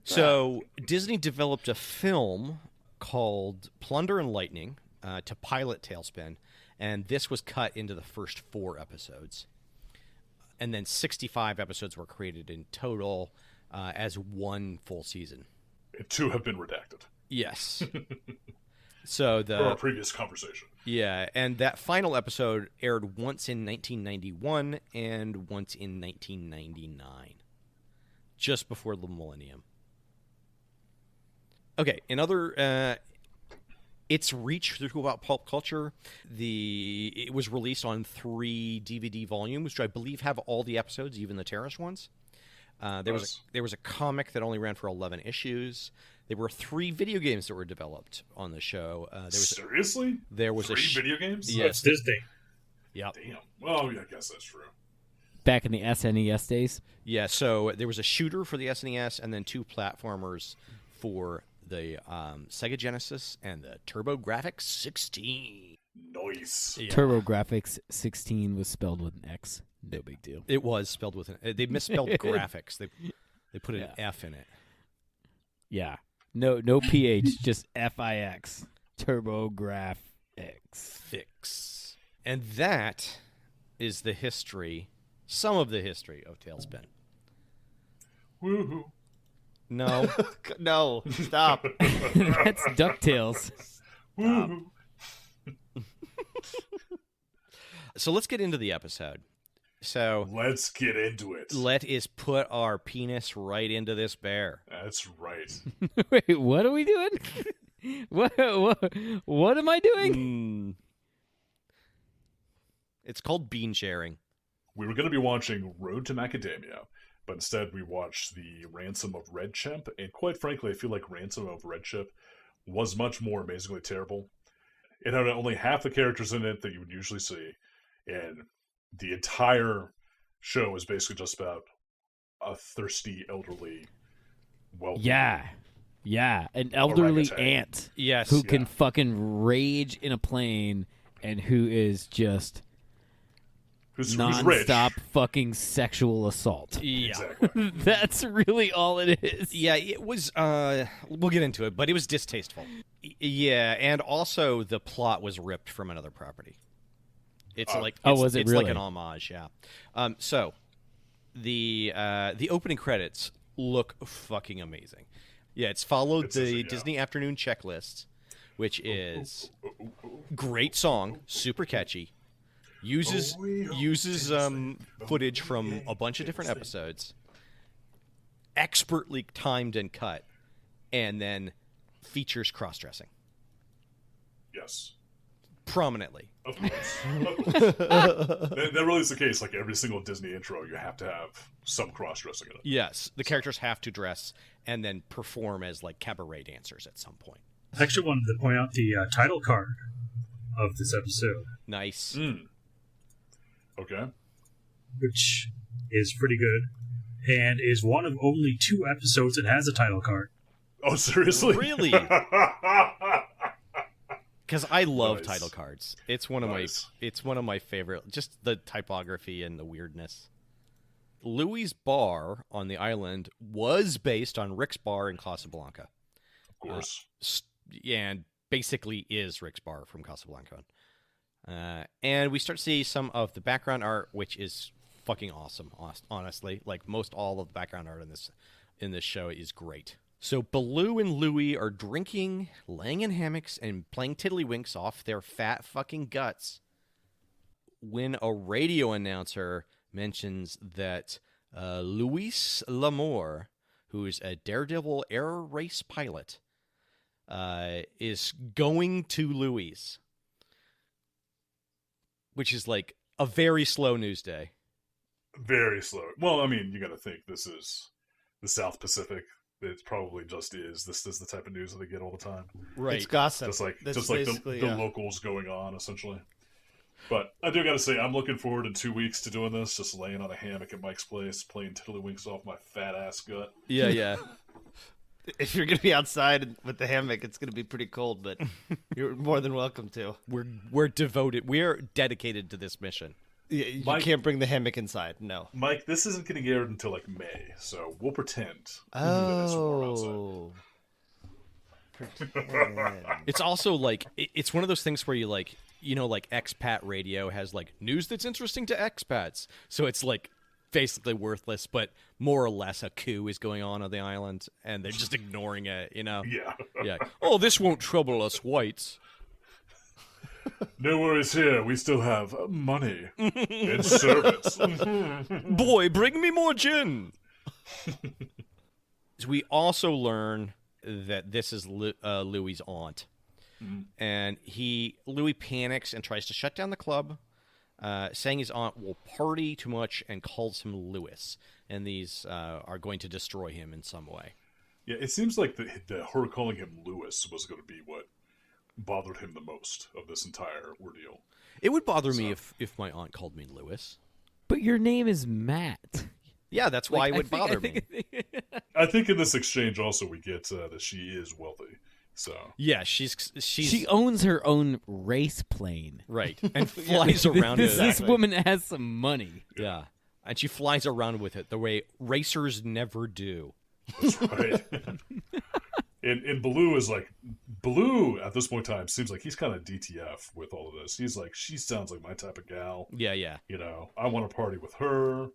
So Disney developed a film called Plunder and Lightning to pilot Tailspin, and this was cut into the first 4 episodes. And then 65 episodes were created in total as one full season. And 2 have been redacted. Yes. So for our previous conversation. Yeah, and that final episode aired once in 1991 and once in 1999, just before the millennium. Okay, its reach throughout pulp culture, it was released on 3 DVD volumes, which I believe have all the episodes, even the terrorist ones. There was a comic that only ran for 11 issues. There were 3 video games that were developed on the show. Seriously? There was 3 video games? Yes, Disney. Yeah. Damn. Well, yeah, I guess that's true. Back in the SNES days? Yeah, so there was a shooter for the SNES and then 2 platformers for the Sega Genesis and the TurboGrafx 16. Nice. Yeah. TurboGrafx 16 was spelled with an X. No big deal. It was spelled with they misspelled graphics. They put an F in it. Yeah. No PH, just FIX. TurboGrafx. Fix. And that is the history, some of the history of Tailspin. Woohoo. No. No, stop. That's DuckTales. Woohoo. So let's get into the episode. So let's get into it. Let us put our penis right into this bear. That's right. Wait, what are we doing? What am I doing? It's called bean sharing. We were going to be watching Road to Macadamia, but instead we watched the Ransom of Red Chimp, and quite frankly, I feel like Ransom of Red Chimp was much more amazingly terrible. It had only half the characters in it that you would usually see, and the entire show is basically just about a thirsty, elderly, Yeah, an elderly orangutan. aunt. Yes. Who can fucking rage in a plane and who is just who's non-stop rich. fucking sexual assault. Yeah. Exactly. That's really all it is. Yeah, it was, we'll get into it, but it was distasteful. Yeah, and also the plot was ripped from another property. It's was it it's really? like an homage, yeah. So the opening credits look fucking amazing. Yeah, it's followed the Disney Afternoon checklist which is great song, super catchy. Uses footage from a bunch of different episodes, expertly timed and cut, and then features cross-dressing. Yes. Prominently. Of course. That really is the case. Like every single Disney intro, you have to have some cross-dressing in it. Yes, the characters have to dress and then perform as like cabaret dancers at some point. I actually wanted to point out the title card of this episode. Nice. Okay. Which is pretty good, and is one of only 2 episodes that has a title card. Oh, seriously? Really? Because I love Nice. title cards. It's one of my favorite. Just the typography and the weirdness. Louis' bar on the island was based on Rick's bar in Casablanca. Of course. And basically is Rick's bar from Casablanca. And we start to see some of the background art, which is fucking awesome, honestly. Like, most all of the background art in this show is great. So Baloo and Louie are drinking, laying in hammocks, and playing tiddlywinks off their fat fucking guts when a radio announcer mentions that Luis L'Amour, who is a daredevil air race pilot, is going to Louis, which is like a very slow news day. Very slow. Well, I mean, you got to think this is the South Pacific. It probably just is. This is the type of news that they get all the time. Right. It's gossip. Just like That's the basically, yeah. locals going on, essentially. But I do got to say, I'm looking forward in 2 weeks to doing this, just laying on a hammock at Mike's place, playing tiddlywinks off my fat ass gut. Yeah, yeah. If you're going to be outside with the hammock, it's going to be pretty cold, but you're more than welcome to. We're devoted. We're dedicated to this mission. You Mike- can't bring the hammock inside, no. Mike, this isn't getting aired until like May, so we'll pretend. that it's warm outside. Oh. It's also like it's one of those things where you like, you know, like expat radio has like news that's interesting to expats. So it's like basically worthless, but more or less a coup is going on the island, and they're just ignoring it. You know? Yeah. Yeah. Oh, this won't trouble us whites. No worries here. We still have money and servants. Boy, bring me more gin. We also learn that this is Louis' aunt. And Louis panics and tries to shut down the club, saying his aunt will party too much and calls him Louis. And these are going to destroy him in some way. Yeah, it seems like her calling him Lewis was going to be what bothered him the most of this entire ordeal. It would bother me if my aunt called me Louis. But your name is Matt. Yeah, that's why it would bother me. I think in this exchange also we get that she is wealthy. So Yeah, she's She owns her own race plane. right and flies around with This it. woman has some money. Yeah, and she flies around with it the way racers never do. that's right. And Baloo is like, Baloo at this point in time seems like he's kind of DTF with all of this. He's like, she sounds like my type of gal. Yeah, yeah. You know, I want to party with her.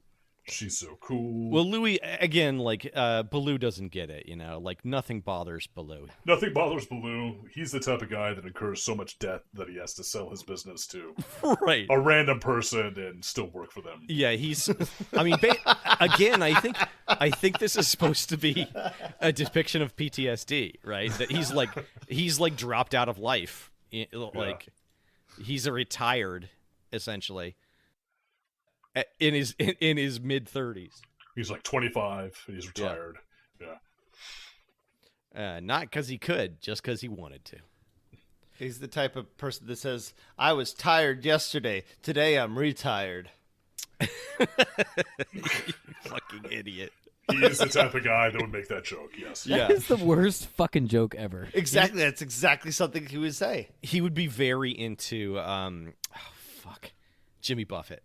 She's so cool. Well, Louis, again, like, Baloo doesn't get it, you know? Like, nothing bothers Baloo. Nothing bothers Baloo. He's the type of guy that incurs so much debt that he has to sell his business to Right. a random person and still work for them. Yeah, I mean, again, I think this is supposed to be a depiction of PTSD, right? That he's like dropped out of life. Like, he's a retired, essentially. In his mid-30s. He's like 25 and he's retired. Yeah. Not because he could, just because he wanted to. He's the type of person that says, I was tired yesterday. Today I'm retired. You fucking idiot. He is the type of guy that would make that joke, yes. Yeah. That is the worst fucking joke ever. Exactly. That's exactly something he would say. He would be very into, Jimmy Buffett.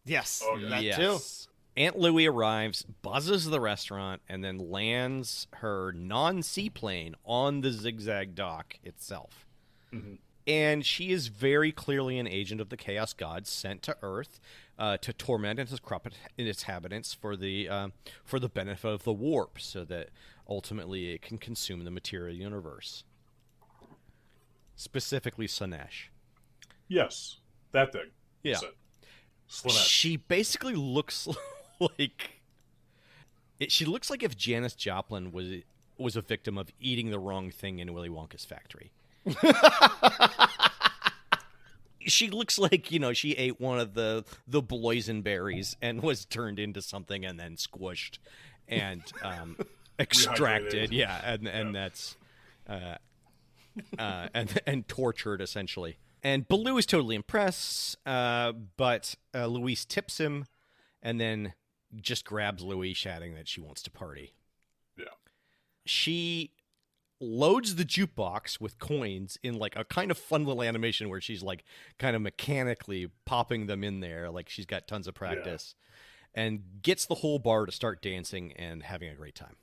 Yes. Oh, yeah. That Yes. too. Aunt Louie arrives, buzzes the restaurant, and then lands her non-seaplane on the zigzag dock itself. Mm-hmm. And she is very clearly an agent of the Chaos Gods sent to Earth to torment its inhabitants for the benefit of the warp, so that ultimately it can consume the material universe. specifically Slanesh. Yes, that thing. Yeah. Slanesh. She basically looks like... She looks like if Janis Joplin was a victim of eating the wrong thing in Willy Wonka's factory. She looks like, she ate one of the boysenberries and was turned into something and then squished and extracted. Yeah, and that's and tortured essentially. And Baloo is totally impressed, but Louise tips him and then just grabs Louis, shouting that she wants to party. Yeah. She loads the jukebox with coins in like a kind of fun little animation where she's like kind of mechanically popping them in there like she's got tons of practice, and gets the whole bar to start dancing and having a great time.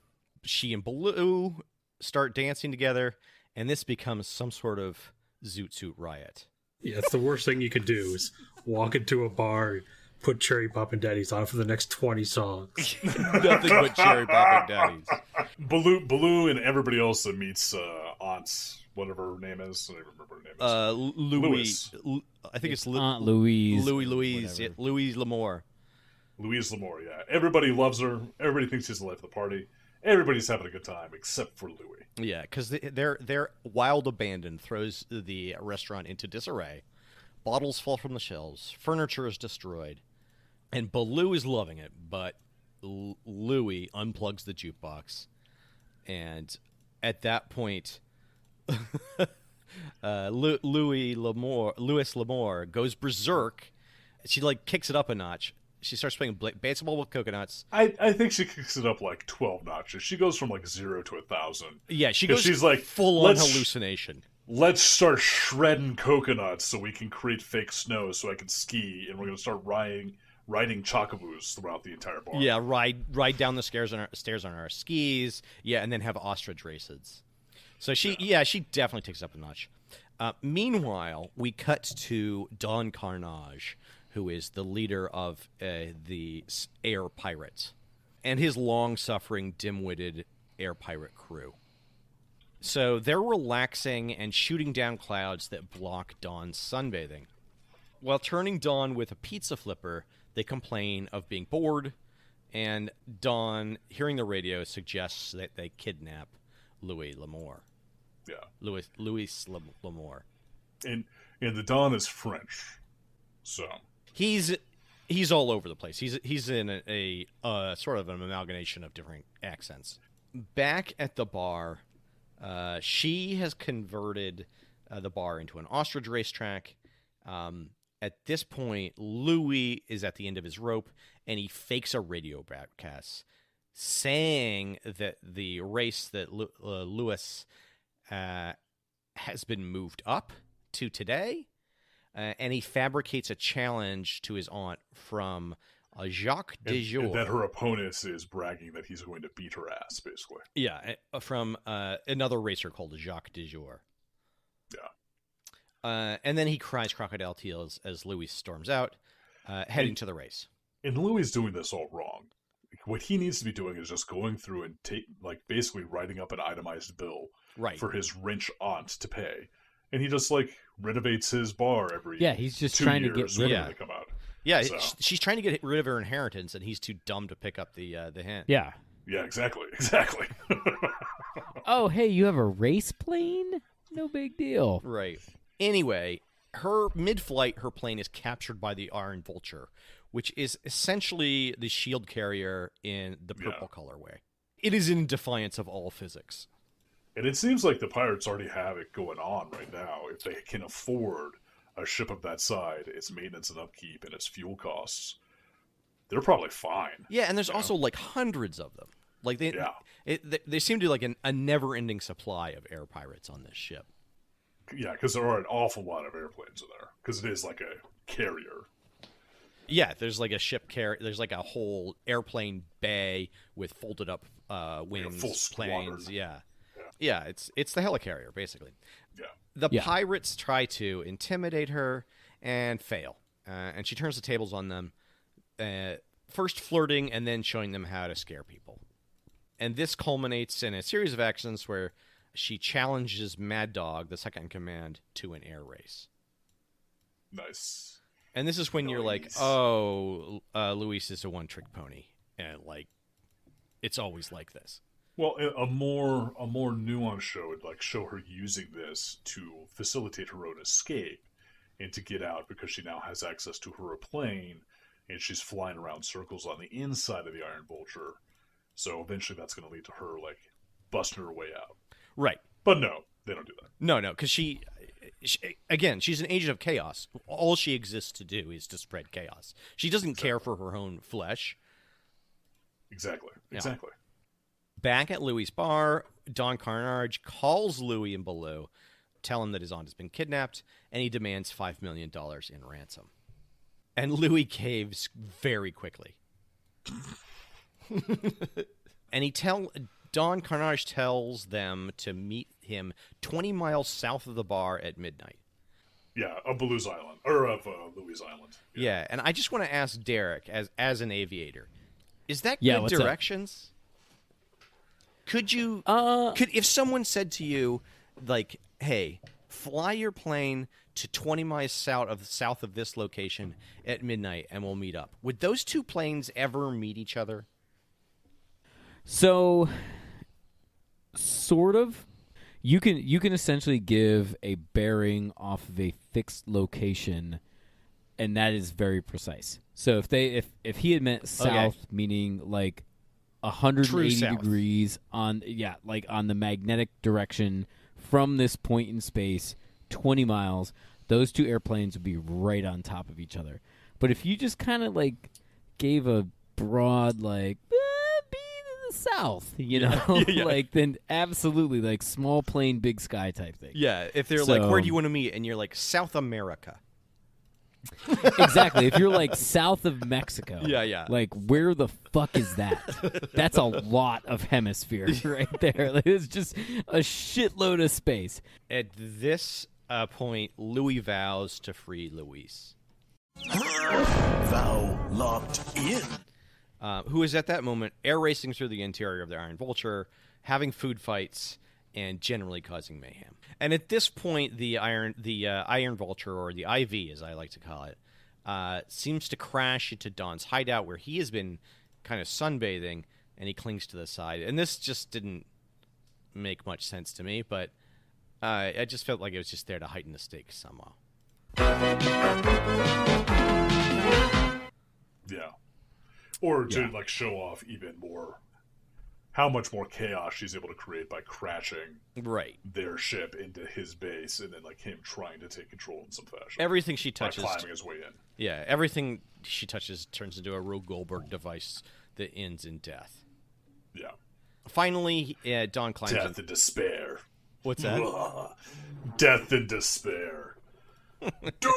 She and Baloo start dancing together, and this becomes some sort of Zoot Suit riot. Yeah, it's the worst thing you could do is walk into a bar, put Cherry Poppin' Daddies on for the next 20 songs. Nothing but Cherry Poppin' Daddies. Baloo and everybody else that meets Aunt's, whatever her name is. I don't even remember her name is. Louis. I think it's Aunt Louise. Louise. Yeah, Louise L'Amour. Louise L'Amour, yeah. Everybody loves her. Everybody thinks she's the life of the party. Everybody's having a good time except for Louis. Yeah, because their wild abandon throws the restaurant into disarray. Bottles fall from the shelves. Furniture is destroyed. And Baloo is loving it, but Louis unplugs the jukebox. And at that point, Louis L'Amour goes berserk. She like kicks it up a notch. She starts playing baseball with coconuts. I think she kicks it up like 12 notches. She goes from like 0 to 1,000. Yeah, she's like full on hallucination. Let's start shredding coconuts so we can create fake snow so I can ski, and we're going to start riding chocoboos throughout the entire bar. Yeah, ride down the stairs on our skis. Yeah, and then have ostrich races. So she definitely takes it up a notch. Meanwhile, we cut to Don Carnage, who is the leader of the air pirates, and his long-suffering, dim-witted air pirate crew. So they're relaxing and shooting down clouds that block Don's sunbathing. While turning Don with a pizza flipper, they complain of being bored, and Don, hearing the radio, suggests that they kidnap Louis L'Amour. Yeah. Louis L'Amour. And the Don is French, so... He's all over the place. He's in a sort of an amalgamation of different accents. Back at the bar, she has converted the bar into an ostrich racetrack. At this point, Louis is at the end of his rope, and he fakes a radio broadcast saying that the race that Louis has been moved up to today. And he fabricates a challenge to his aunt from Jacques Dejour. And that her opponent is bragging that he's going to beat her ass, basically. Yeah, from another racer called Jacques Dejour. Yeah. And then he cries crocodile tears as Louis storms out, heading to the race. And Louis is doing this all wrong. What he needs to be doing is just going through and basically writing up an itemized bill for his wrench aunt to pay. And he just renovates his bar every he's just 2 trying to get years rid when they come out. Yeah, so. She's trying to get rid of her inheritance, and he's too dumb to pick up the hint. Yeah. Yeah, exactly. Oh, hey, you have a race plane? No big deal. Right. Anyway, her mid-flight, her plane is captured by the Iron Vulture, which is essentially the shield carrier in the purple colorway. It is in defiance of all physics. And it seems like the pirates already have it going on right now. If they can afford a ship of that size, its maintenance and upkeep, and its fuel costs, they're probably fine. Yeah, and there's also hundreds of them. They seem to be a never-ending supply of air pirates on this ship. Yeah, because there are an awful lot of airplanes in there. Because it is like a carrier. Yeah, there's a ship carrier. There's a whole airplane bay with folded up wings, full planes. squadron. Yeah, it's the helicarrier basically. Yeah. The pirates try to intimidate her and fail, and she turns the tables on them, first flirting and then showing them how to scare people. And this culminates in a series of actions where she challenges Mad Dog, the second in command, to an air race. Nice. And this is when you're like, oh, Luis is a one-trick pony. And, like, it's always like this. Well, a more nuanced show would like show her using this to facilitate her own escape and to get out because she now has access to her plane and she's flying around circles on the inside of the Iron Vulture. So eventually that's going to lead to her like busting her way out. Right. But no, they don't do that. No, because she again, she's an agent of chaos. All she exists to do is to spread chaos. She doesn't care for her own flesh. Exactly. Yeah. Exactly. Back at Louis' bar, Don Carnage calls Louis and Baloo, tell him that his aunt has been kidnapped, and he demands $5 million in ransom. And Louis caves very quickly. And Don Carnage tells them to meet him 20 miles south of the bar at midnight. Yeah, of Baloo's Island. Or of Louis' Island. Yeah, and I just want to ask Derek, as an aviator, is that Yeah, good what's up? directions? Could you, if someone said to you, like, hey, fly your plane to 20 miles south of this location at midnight and we'll meet up, would those two planes ever meet each other? So, sort of. You can essentially give a bearing off of a fixed location, and that is very precise. So if he had meant south, meaning like 180 degrees on the magnetic direction from this point in space, 20 miles, those two airplanes would be right on top of each other. But if you just kind of like gave a broad like be to the south, you know, like then absolutely like small plane, big sky type thing. Yeah, if they're like, where do you want to meet? And you're like, South America. Exactly. If you're like south of Mexico, like where the fuck is that? That's a lot of hemisphere right there. Like, it's just a shitload of space. At this point, Louis vows to free Luis. Vow locked in. Who is at that moment air racing through the interior of the Iron Vulture, having food fights, and generally causing mayhem. And at this point, the Iron Vulture, or the IV as I like to call it, seems to crash into Don's hideout where he has been kind of sunbathing, and he clings to the side. And this just didn't make much sense to me, but I just felt like it was just there to heighten the stakes somehow. Yeah. Or to like show off even more how much more chaos she's able to create by crashing their ship into his base, and then like him trying to take control in some fashion. Everything she touches, by climbing his way in. Yeah, everything she touches turns into a Rube Goldberg device that ends in death. Yeah. Finally, Don climbs Death and despair. What's that? Death and despair. Doom!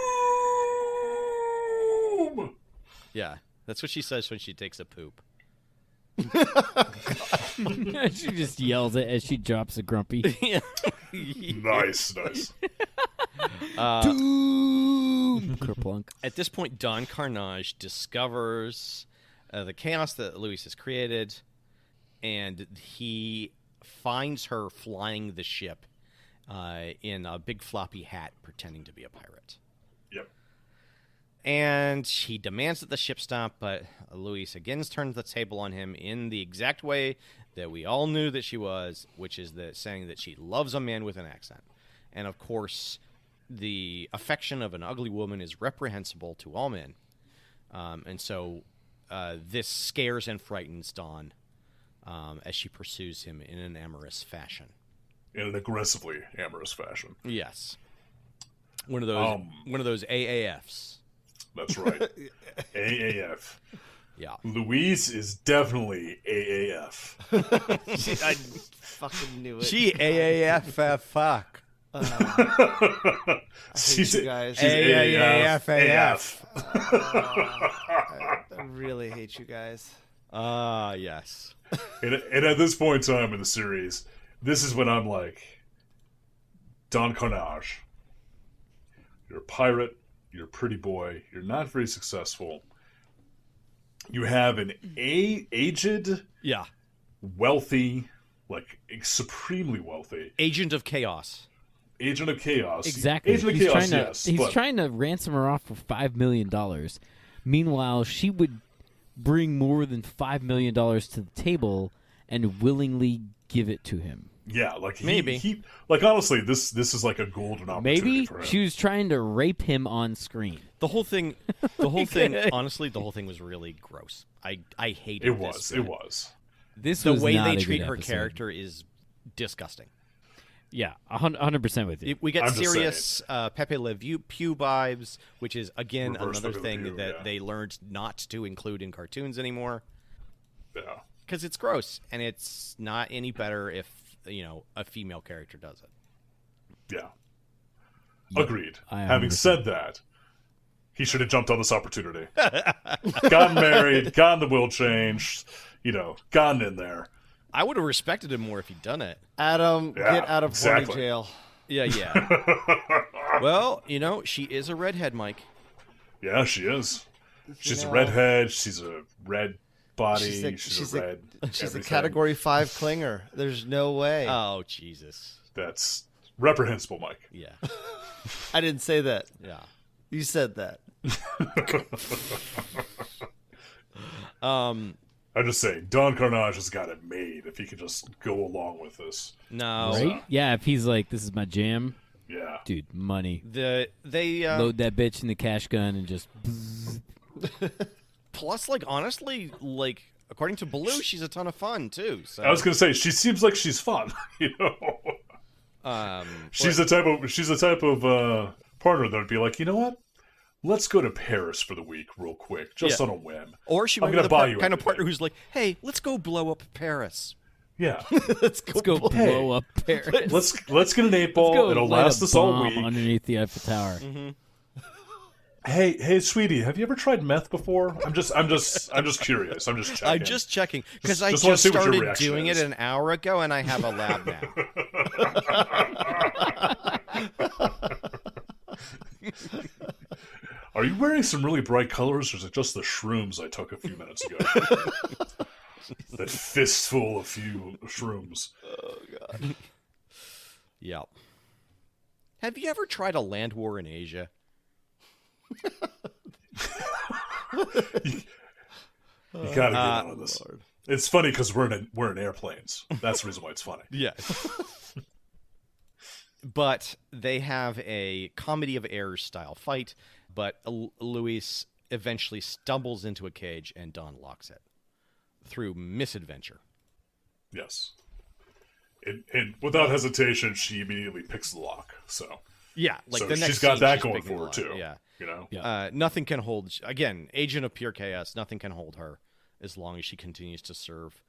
Yeah, that's what she says when she takes a poop. She just yells it as she drops a grumpy. Nice. Doom! Kerplunk. At this point, Don Carnage discovers the chaos that Luis has created, and he finds her flying the ship in a big floppy hat, pretending to be a pirate. Yep. And he demands that the ship stop, but Luis again turns the table on him in the exact way that we all knew that she was, which is saying that she loves a man with an accent. And of course, the affection of an ugly woman is reprehensible to all men. And so this scares and frightens Dawn as she pursues him in an amorous fashion. In an aggressively amorous fashion. Yes. One of those AAFs. That's right. AAF. Yeah. Louise is definitely AAF. I fucking knew it. She AAF fuck. She's you guys. She's AAF. I really hate you guys. Yes. And at this point in time in the series, this is when I'm like, Don Carnage, you're a pirate, you're a pretty boy, you're not very successful. You have an aged, Yeah. wealthy like supremely wealthy. Agent of Chaos. Agent of Chaos. Exactly. Agent of he's Chaos, trying to, yes. He's but trying to ransom her off for $5 million. Meanwhile, she would bring more than $5 million to the table and willingly give it to him. yeah, like Maybe. he like honestly, this is like a golden opportunity Maybe for him. she was trying to rape him on screen. The whole thing, honestly, the whole thing was really gross. I hated It this. was. This The was way not they a treat good her episode. character is disgusting. Yeah, 100% with you. We get I'm just serious Pepe Le Pew vibes, which is, again, Reverse another Pepe Le thing Pew, that yeah. they learned not to include in cartoons anymore. Yeah. Because it's gross, and it's not any better if, a female character does it. Yeah. Yeah, Agreed. I Having 100%. said that, he should have jumped on this opportunity. Gotten married, gotten the will changed, gotten in there. I would have respected him more if he'd done it. Adam, Yeah, get out of exactly. horny jail. Yeah. Well, she is a redhead, Mike. Yeah, she is. She's a know- redhead. She's a red body. She's a red. She's a everything. Category 5 clinger. There's no way. Oh, Jesus. That's reprehensible, Mike. Yeah. I didn't say that. Yeah. You said that. I'm just saying, Don Carnage has got it made if he could just go along with this. No. Right? Yeah, if he's like, this is my jam, Yeah. dude, money. They Load that bitch in the cash gun and just... plus, honestly, according to Baloo, she's a ton of fun too. So I was gonna say she seems like she's fun. She's the type of partner that'd be like, you know what? Let's go to Paris for the week, real quick, just on a whim. or she I'm might be gonna the buy you kind of everything. partner who's like, hey, let's go blow up Paris. Yeah. Let's go. Let's go blow up Paris. Let's get an 8-ball. Go It'll light last a us all bomb week. underneath the Eiffel Tower. Hey, sweetie, have you ever tried meth before? I'm just curious. I'm just checking. I'm just checking because I just wanna just see what your started reaction doing is. it an hour ago, and I have a lab now. Are you wearing some really bright colors, or is it just the shrooms I took a few minutes ago? That fistful of few shrooms. Yeah. Have you ever tried a land war in Asia? You gotta get on this. It's funny because we're in airplanes. That's the reason why it's funny. Yeah. But they have a comedy of errors style fight, but Luis eventually stumbles into a cage and Don locks it through misadventure. Yes. And without hesitation, she immediately picks the lock. So Yeah, So the next she's got scene, that she's going picking for her the too. lock. Yeah. You know. Yeah. Nothing can hold, again, agent of pure chaos, nothing can hold her as long as she continues to serve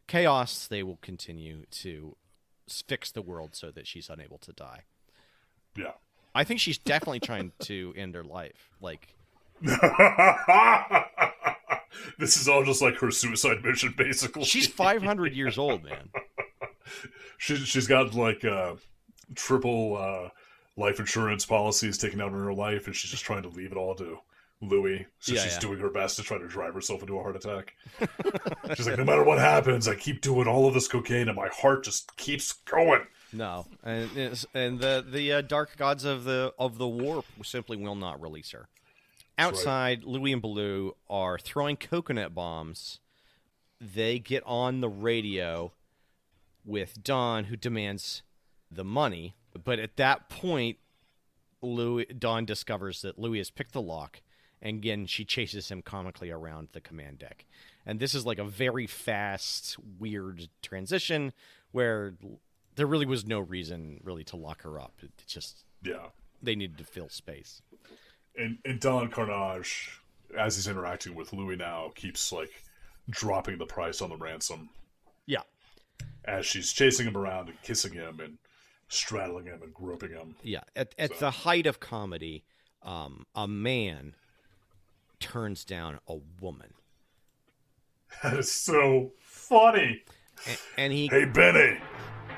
chaos. They will continue to fix the world so that she's unable to die. Yeah. I think she's definitely trying to end her life. This is all just like her suicide mission, basically. She's 500 years old, man. She's got like triple life insurance policies taken out in her life, and she's just trying to leave it all to Louis. So Yeah, she's yeah. doing her best to try to drive herself into a heart attack. She's like, no matter what happens, I keep doing all of this cocaine, and my heart just keeps going. No, and the dark gods of the war simply will not release her. Outside, Louis and Baloo are throwing coconut bombs. They get on the radio with Don, who demands the money. But at that point, Don discovers that Louis has picked the lock, and again, she chases him comically around the command deck. And this is like a very fast, weird transition where there really was no reason really to lock her up. It just Yeah. they needed to fill space. And Don Carnage, as he's interacting with Louis now, keeps like dropping the price on the ransom Yeah. as she's chasing him around and kissing him and straddling him and groping him. Yeah. At the height of comedy, a man turns down a woman. That is so funny. And he Hey, Benny,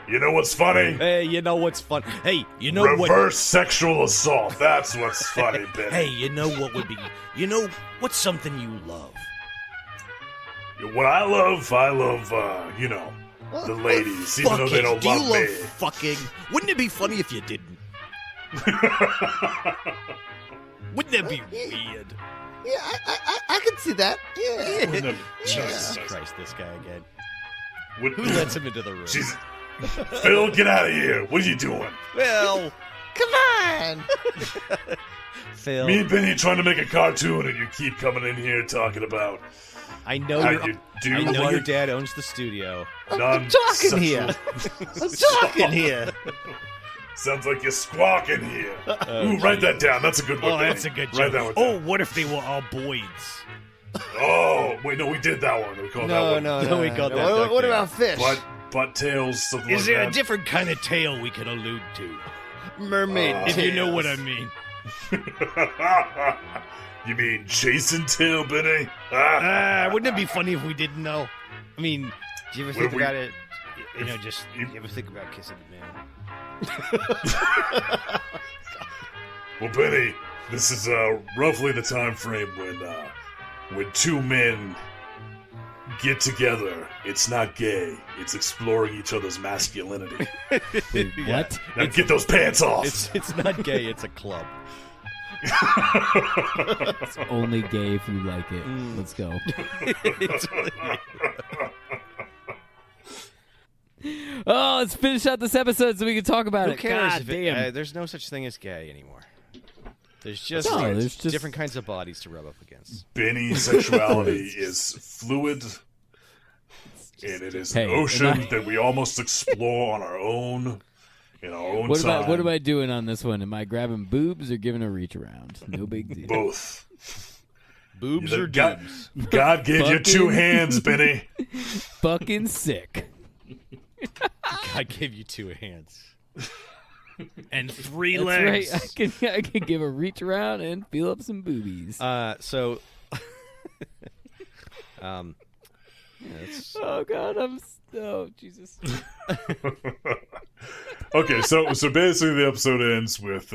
you know what's funny? Hey, you know what's fun? Hey, you know what? Reverse sexual assault. That's what's funny, Benny. Hey, you know what would be? You know what's something you love? What I love, the ladies, even though they don't Do love you me. love fucking? Wouldn't it be funny if you didn't? Wouldn't that be weird? Yeah, I can see that. Yeah. Wouldn't that- Jesus Yeah. Christ, this guy again. Would- Who lets him into the room? Jesus. Phil, get out of here. What are you doing? Well, Come on. Phil, Me and Benny trying to make a cartoon, and you keep coming in here talking about I know how you're. you do I know like your dad owns the studio. I'm talking here. I'm talking here. Sounds like you're squawking here. Ooh, write that down. That's a good one. Oh, Benny. that's a good Write joke. that one Oh, down. what if they were all boys? Oh, wait, no, we did that one. We called that No, one. no. we got that What, duck what tail. about fish? Butt tails, something Is like there that. a different kind of tail we can allude to? Mermaid If you know tails. what I mean. You mean Jason Tail, Benny? Ah. Wouldn't it be funny if we didn't know? I mean, Do you ever What think if we- about it? you know, just Do you ever think about kissing a man? Well, Benny, this is roughly the time frame when two men get together. It's not gay. It's exploring each other's masculinity. Wait, what? Now get those pants off. it's not gay. It's a club. It's only gay if you like it. Let's go. Oh, let's finish out this episode so we can talk about Who it. cares? God If damn. there's no such thing as gay anymore. There's just, No, there's just- different kinds of bodies to rub up against. Benny's sexuality is fluid, and it is Hey, an ocean and I- that we almost explore on our own, in our own time. What am I doing on this one? Am I grabbing boobs or giving a reach around? No big deal. Both. Boobs The or God, dubs? God gave you two Fucking- hands, Benny. Fucking sick. God gave you two hands. And three That's legs. right. I can give a reach around and feel up some boobies. So, yeah, it's, Oh God, oh Jesus. Okay, so basically the episode ends with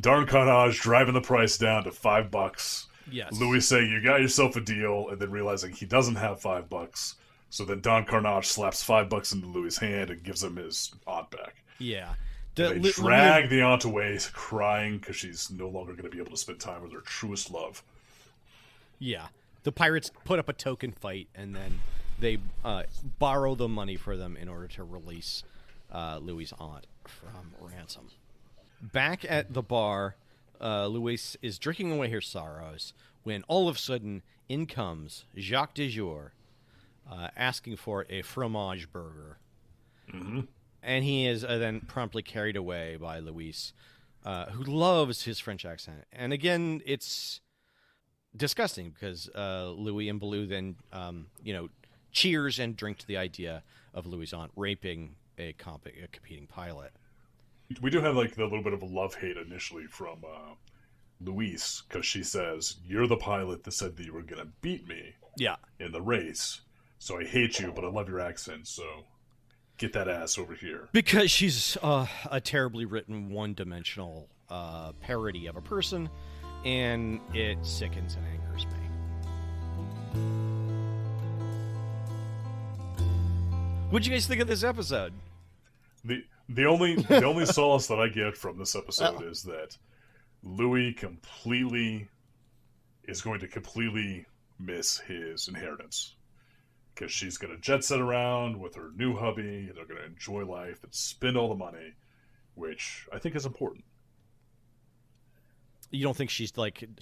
Darn Carnage driving the price down to $5. yes. Louis saying you got yourself a deal, and then realizing he doesn't have $5. So then Don Carnage slaps $5 into Louis' hand and gives him his aunt back. Yeah. They drag the aunt away, crying because she's no longer going to be able to spend time with her truest love. Yeah. The pirates put up a token fight, and then they borrow the money for them in order to release Louis' aunt from ransom. Back at the bar, Louis is drinking away her sorrows when all of a sudden in comes Jacques de Jour, asking for a fromage burger. Mm-hmm. And he is then promptly carried away by Louis, who loves his French accent. And again, it's disgusting because Louis and Baloo then, cheers and drink to the idea of Louis' aunt raping a competing pilot. We do have like the little bit of a love-hate initially from Louise, because she says, you're the pilot that said that you were going to beat me Yeah. in the race, so I hate you, but I love your accent, so get that ass over here. Because she's a terribly written, one-dimensional parody of a person, and it sickens and angers me. What'd you guys think of this episode? The only solace that I get from this episode is that Louis is going to completely miss his inheritance. Because she's going to jet set around with her new hubby, and they're going to enjoy life and spend all the money, which I think is important. You don't think she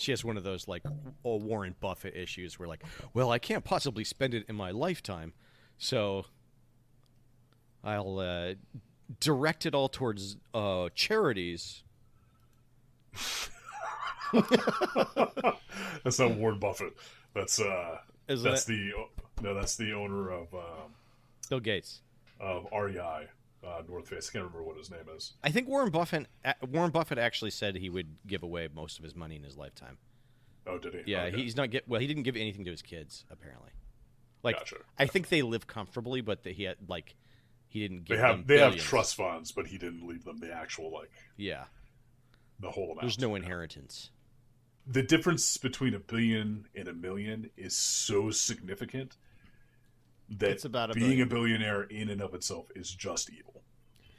has one of those Warren Buffett issues where well, I can't possibly spend it in my lifetime, so I'll direct it all towards charities. That's not Warren Buffett. That's That's the owner of Bill Gates. REI, North Face. I can't remember what his name is. I think Warren Buffett actually said he would give away most of his money in his lifetime. Oh, did he? Yeah, Okay. he's not he didn't give anything to his kids apparently. Gotcha. I think they live comfortably, but he didn't give They them have billions. trust funds, but he didn't leave them the actual Yeah, the whole amount. there's no inheritance. The difference between $1 billion and $1 million is so significant that It's about a being billion. a billionaire in and of itself is just evil.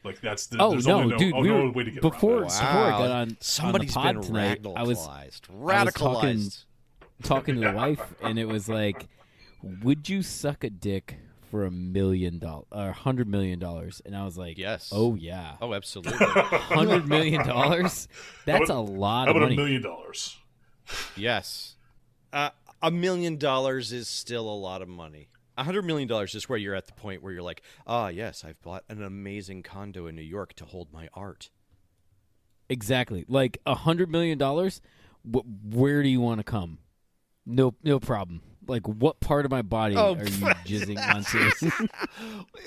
Like that's the Oh there's no, only dude! no way to get before around that. before I got on Somebody's on the pod been tonight, I was radicalized. talking to the wife, and it was like, "Would you suck a dick for $1 million or $100 million?" And I was like, Yes. Oh yeah, Oh, absolutely. $100 million. That's a lot How of about money. $1 million? Yes. $1 million is still a lot of money. $100 million is where you're at the point where you're like, yes, I've bought an amazing condo in New York to hold my art. Exactly, like $100 million. Where do you want to come? No problem. Like, what part of my body are you jizzing onto?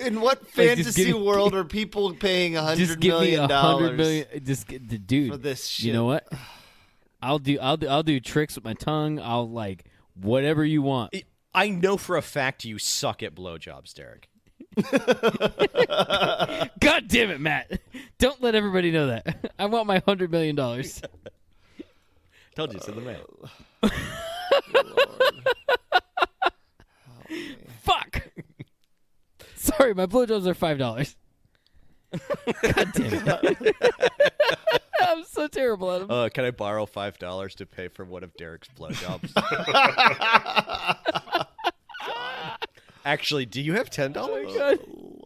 In what Like, just fantasy give me- world are people paying Just $100 give me million $100 million. Dude, for this shit? you know what? I'll do tricks with my tongue. I'll like whatever you want. I know for a fact you suck at blowjobs, Derek. God damn it, Matt! Don't let everybody know that. I want my $100 million. Told you it's in the mail. Fuck. Sorry, my blowjobs are $5. God damn it! I'm so terrible at them. Can I borrow $5 to pay for one of Derek's blowjobs? Actually, do you have $10? God.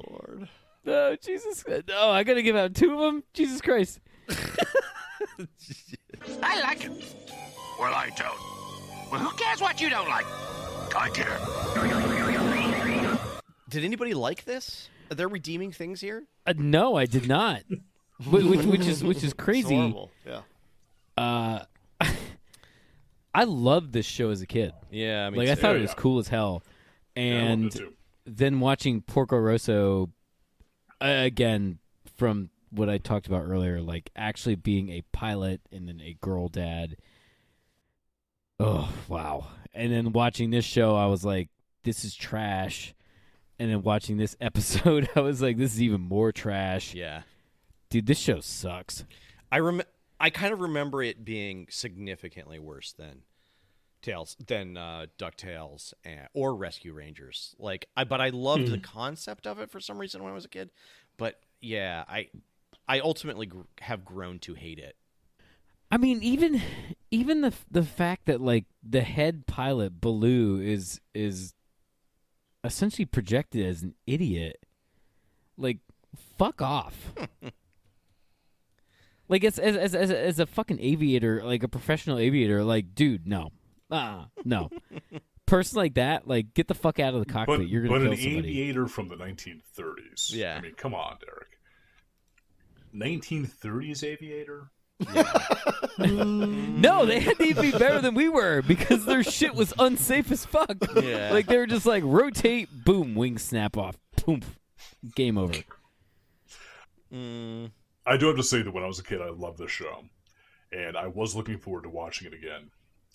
Lord. No, Jesus. No, I gotta give out 2 of them. Jesus Christ. I like it. Well, I don't. Well, who cares what you don't like? I care. Did anybody like this? Are there redeeming things here? No, I did not. which is It's crazy. horrible. Yeah. I loved this show as a kid. Yeah, I mean, Like, I thought Yeah, it was yeah. cool as hell. Yeah, I loved And it too. then watching Porco Rosso, again, from what I talked about earlier, like actually being a pilot and then a girl dad. Oh, wow. And then watching this show, I was like, this is trash. And then watching this episode, I was like, this is even more trash. yeah. Dude, this show sucks. I kind of remember it being significantly worse than DuckTales or Rescue Rangers. But I loved the concept of it for some reason when I was a kid. But yeah, I ultimately have grown to hate it. I mean, even the fact that like the head pilot Baloo is essentially projected as an idiot, like fuck off. Like as a fucking aviator, like a professional aviator, like dude, no, no. Person like that, like get the fuck out of the cockpit. You're gonna but kill an somebody. aviator from the 1930s. Yeah. I mean, come on, Derek. 1930s aviator. No, they had to even be better than we were because their shit was unsafe as fuck. Yeah. Like they were just like rotate, boom, wings snap off, boom, game over. I do have to say that when I was a kid, I loved this show, and I was looking forward to watching it again.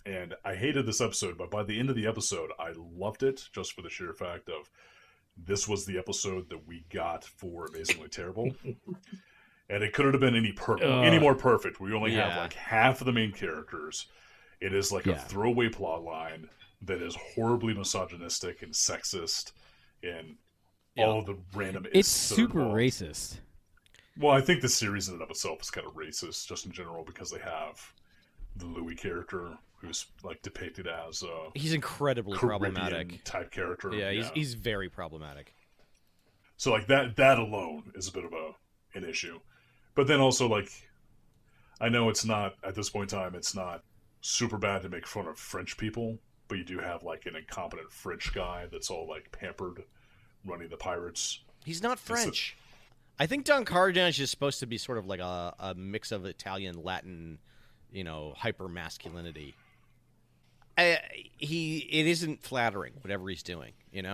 And I hated this episode, but by the end of the episode, I loved it just for the sheer fact of this was the episode that we got for Amazingly Terrible. And it couldn't have been any more perfect. We only have Yeah. like half of the main characters. It is like a Yeah. throwaway plot line that is horribly misogynistic and sexist and all the random It's ists that are super involved. racist. Well, I think the series in and of itself is kind of racist, just in general, because they have the Louis character, who's like depicted as a He's incredibly Caribbean problematic. type character. Yeah, he's very problematic. So like that alone is a bit of an issue. But then also like, I know it's not at this point in time, it's not super bad to make fun of French people, but you do have like an incompetent French guy that's all like pampered, running the pirates. He's not French. I think Don Carnage is supposed to be sort of like a mix of Italian, Latin, hyper masculinity. It isn't flattering, whatever he's doing, Yeah.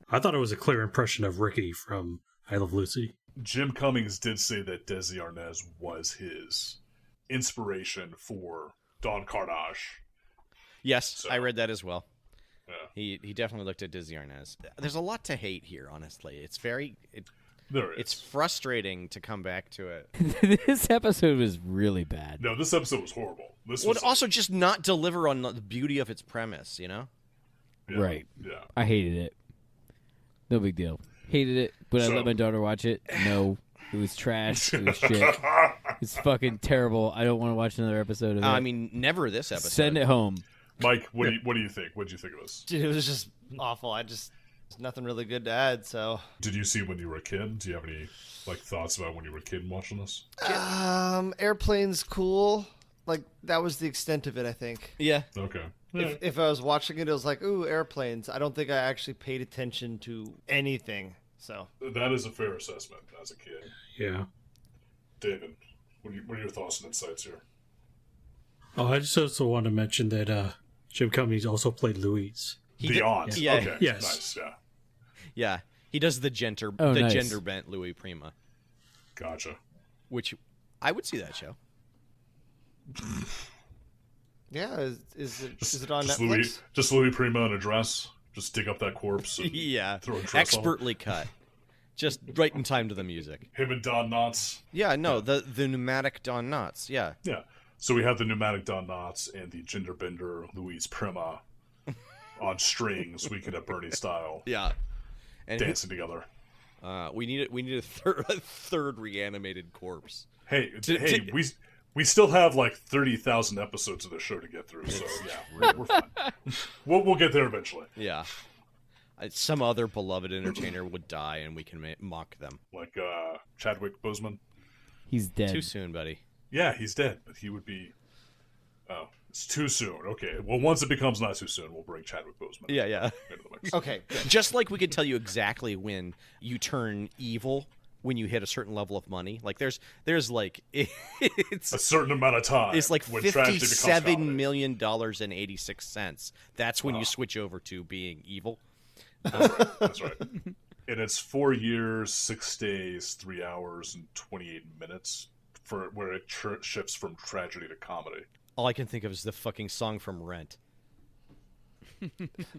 I thought it was a clear impression of Ricky from I Love Lucy. Jim Cummings did say that Desi Arnaz was his inspiration for Don Carnage. Yes, So- I read that as well. Yeah. He definitely looked at Dizzy Arnaz. There's a lot to hate here, honestly. It's There it's is. frustrating to come back to it. This episode was really bad. No, this episode was horrible. This Would was also just not deliver on the beauty of its premise, yeah, Right. Yeah. I hated it. No big deal. Hated it. Would I let my daughter watch it? No. It was trash. It was shit. It's fucking terrible. I don't want to watch another episode of it. I mean, never this episode. Send it home. Mike, what do you think? What did you think of this? Dude, it was just awful. There's nothing really good to add. So, Did you see when you were a kid? Do you have any thoughts about when you were a kid watching this? airplanes cool. Like that was the extent of it, I think. Yeah. Okay. If I was watching it, it was like, ooh, airplanes. I don't think I actually paid attention to anything. So That is a fair assessment as a kid. Yeah. David, what are your thoughts and insights here? Oh, I just also want to mention that Jim Cummings also played Louise. The aunt. Yeah. Okay. Yes. Nice. Yeah. Yeah. He does the nice. gender bent Louis Prima, Gotcha. which I would see that show. yeah, is it on Netflix? Louis Prima in a dress. Just dig up that corpse. And Yeah. Throw a dress on it. Expertly cut. Just right in time to the music. Him and Don Knotts. Yeah, no, the pneumatic Don Knotts. Yeah. Yeah. So we have the pneumatic Don Knotts and the gender bender Louise Prima on strings. We could have Bernie style Yeah. And dancing together. we need a third reanimated corpse. Hey, we still have like 30,000 episodes of the show to get through. So yeah, we're fine. We'll get there eventually. Yeah. Some other beloved entertainer would die, and we can mock them. Like Chadwick Boseman. He's dead. Too soon, buddy. Yeah, he's dead, but he would be. Oh, it's too soon. Okay, well, once it becomes not too soon, we'll bring Chadwick Boseman. Yeah. Into the mix. Okay, good. Just like we could tell you exactly when you turn evil when you hit a certain level of money. Like there's like it's A certain amount of time. it's like when tragedy becomes comedy. $57 million and 86 cents. That's when you switch over to being evil. That's right. And it's 4 years, 6 days, 3 hours, and 28 minutes for where it shifts from tragedy to comedy. All I can think of is the fucking song from Rent.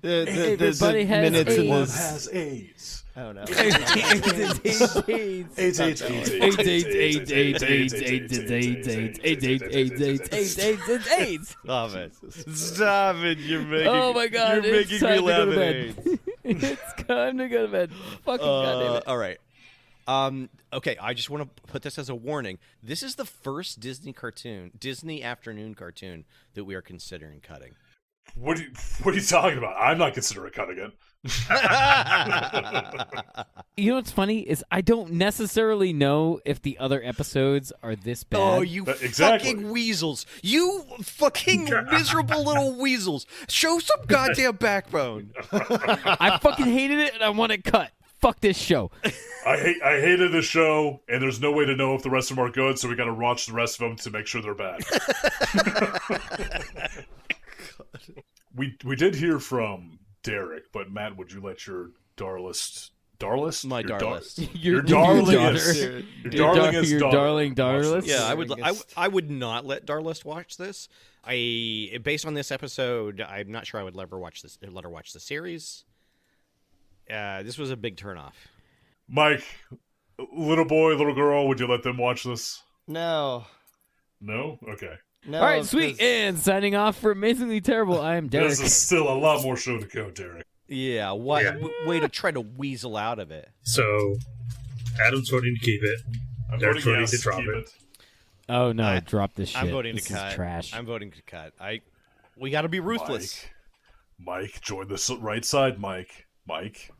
Everybody has minutes AIDS. in One this. has AIDS. Oh no. AIDS. Stop it! Stop it! You're making. Oh my God! You're It's making time me to go to lemonade. bed. It's time to go to bed. Fucking goddamn it! All right. Okay, I just want to put this as a warning. This is the first Disney afternoon cartoon that we are considering cutting. What are you talking about? I'm not considering cutting it. You know what's funny is I don't necessarily know if the other episodes are this bad. Oh, you Exactly. fucking weasels! You fucking miserable little weasels! Show some goddamn backbone. I fucking hated it and I want it cut. Fuck this show. I hated the show, and there's no way to know if the rest of them are good, so we got to watch the rest of them to make sure they're bad. We did hear from Derek, but Matt, would you let your Darlist? My Your Darlist. Your darling daughter. is your darling Darlist. Yeah, I would not let Darlist watch this. Based on this episode, I'm not sure I would let her watch the series. This was a big turnoff. Mike, little boy, little girl, would you let them watch this? No. No? Okay. No. All right, sweet. 'cause- And signing off for Amazingly Terrible, I am Derek. This is still a lot more show to go, Derek. Yeah, what Yeah. way to try to weasel out of it? So, Adam's voting to keep it. I'm Derek's voting voting to yes, drop keep it. it. Oh no, drop this shit. I'm voting this to cut. is trash. I'm voting to cut. We got to be ruthless. Mike, join the right side, Mike. Mike,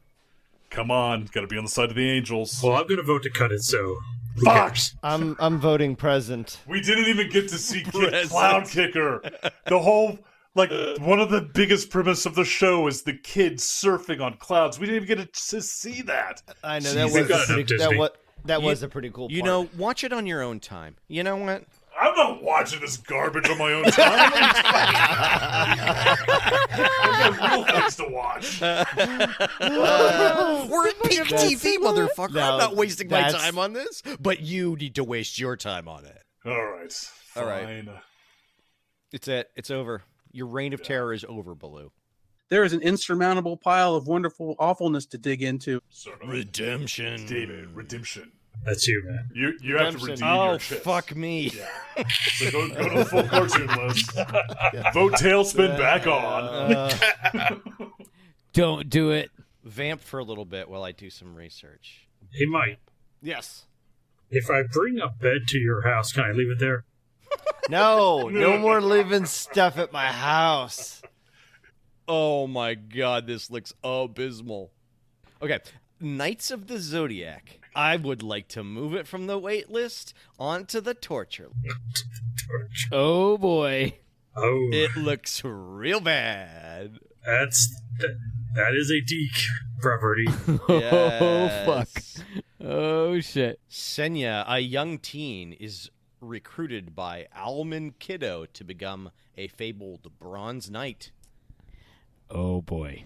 come on, got to be on the side of the Angels. Well, I'm going to vote to cut it, so who Fuck! cares? I'm voting present. We didn't even get to see Present. Cloud Kicker. The whole, one of the biggest premise of the show is the kids surfing on clouds. We didn't even get to see that. I know Jesus. that was got a pretty, enough that was a pretty cool part. You know, watch it on your own time. You know what? I'm not watching this garbage on my own time. I've got real things to watch. We're at peak TV, motherfucker. No, I'm not wasting my that's- time on this, but you need to waste your time on it. All right. Fine. All right. It's it. It's over. Your reign of terror is over, Baloo. There is an insurmountable pile of wonderful awfulness to dig into. Certainly. Redemption. David, redemption. That's you, man. You have to redeem Oh, your shit. fuck me. Yeah. So go to the full cartoon list. Vote Tailspin back on. Don't do it. vamp for a little bit while I do some research. Hey, Mike, Yes. if I bring a bed to your house, can I leave it there? No, no more leaving stuff at my house. Oh my god, this looks abysmal. Okay, Knights of the Zodiac. I would like to move it from the wait list onto the torture list. Oh boy. Oh, It looks real bad. that is a Deke property. Oh fuck. Yes. Oh shit. Senya, a young teen, is recruited by Alman Kiddo to become a fabled Bronze Knight. Oh boy.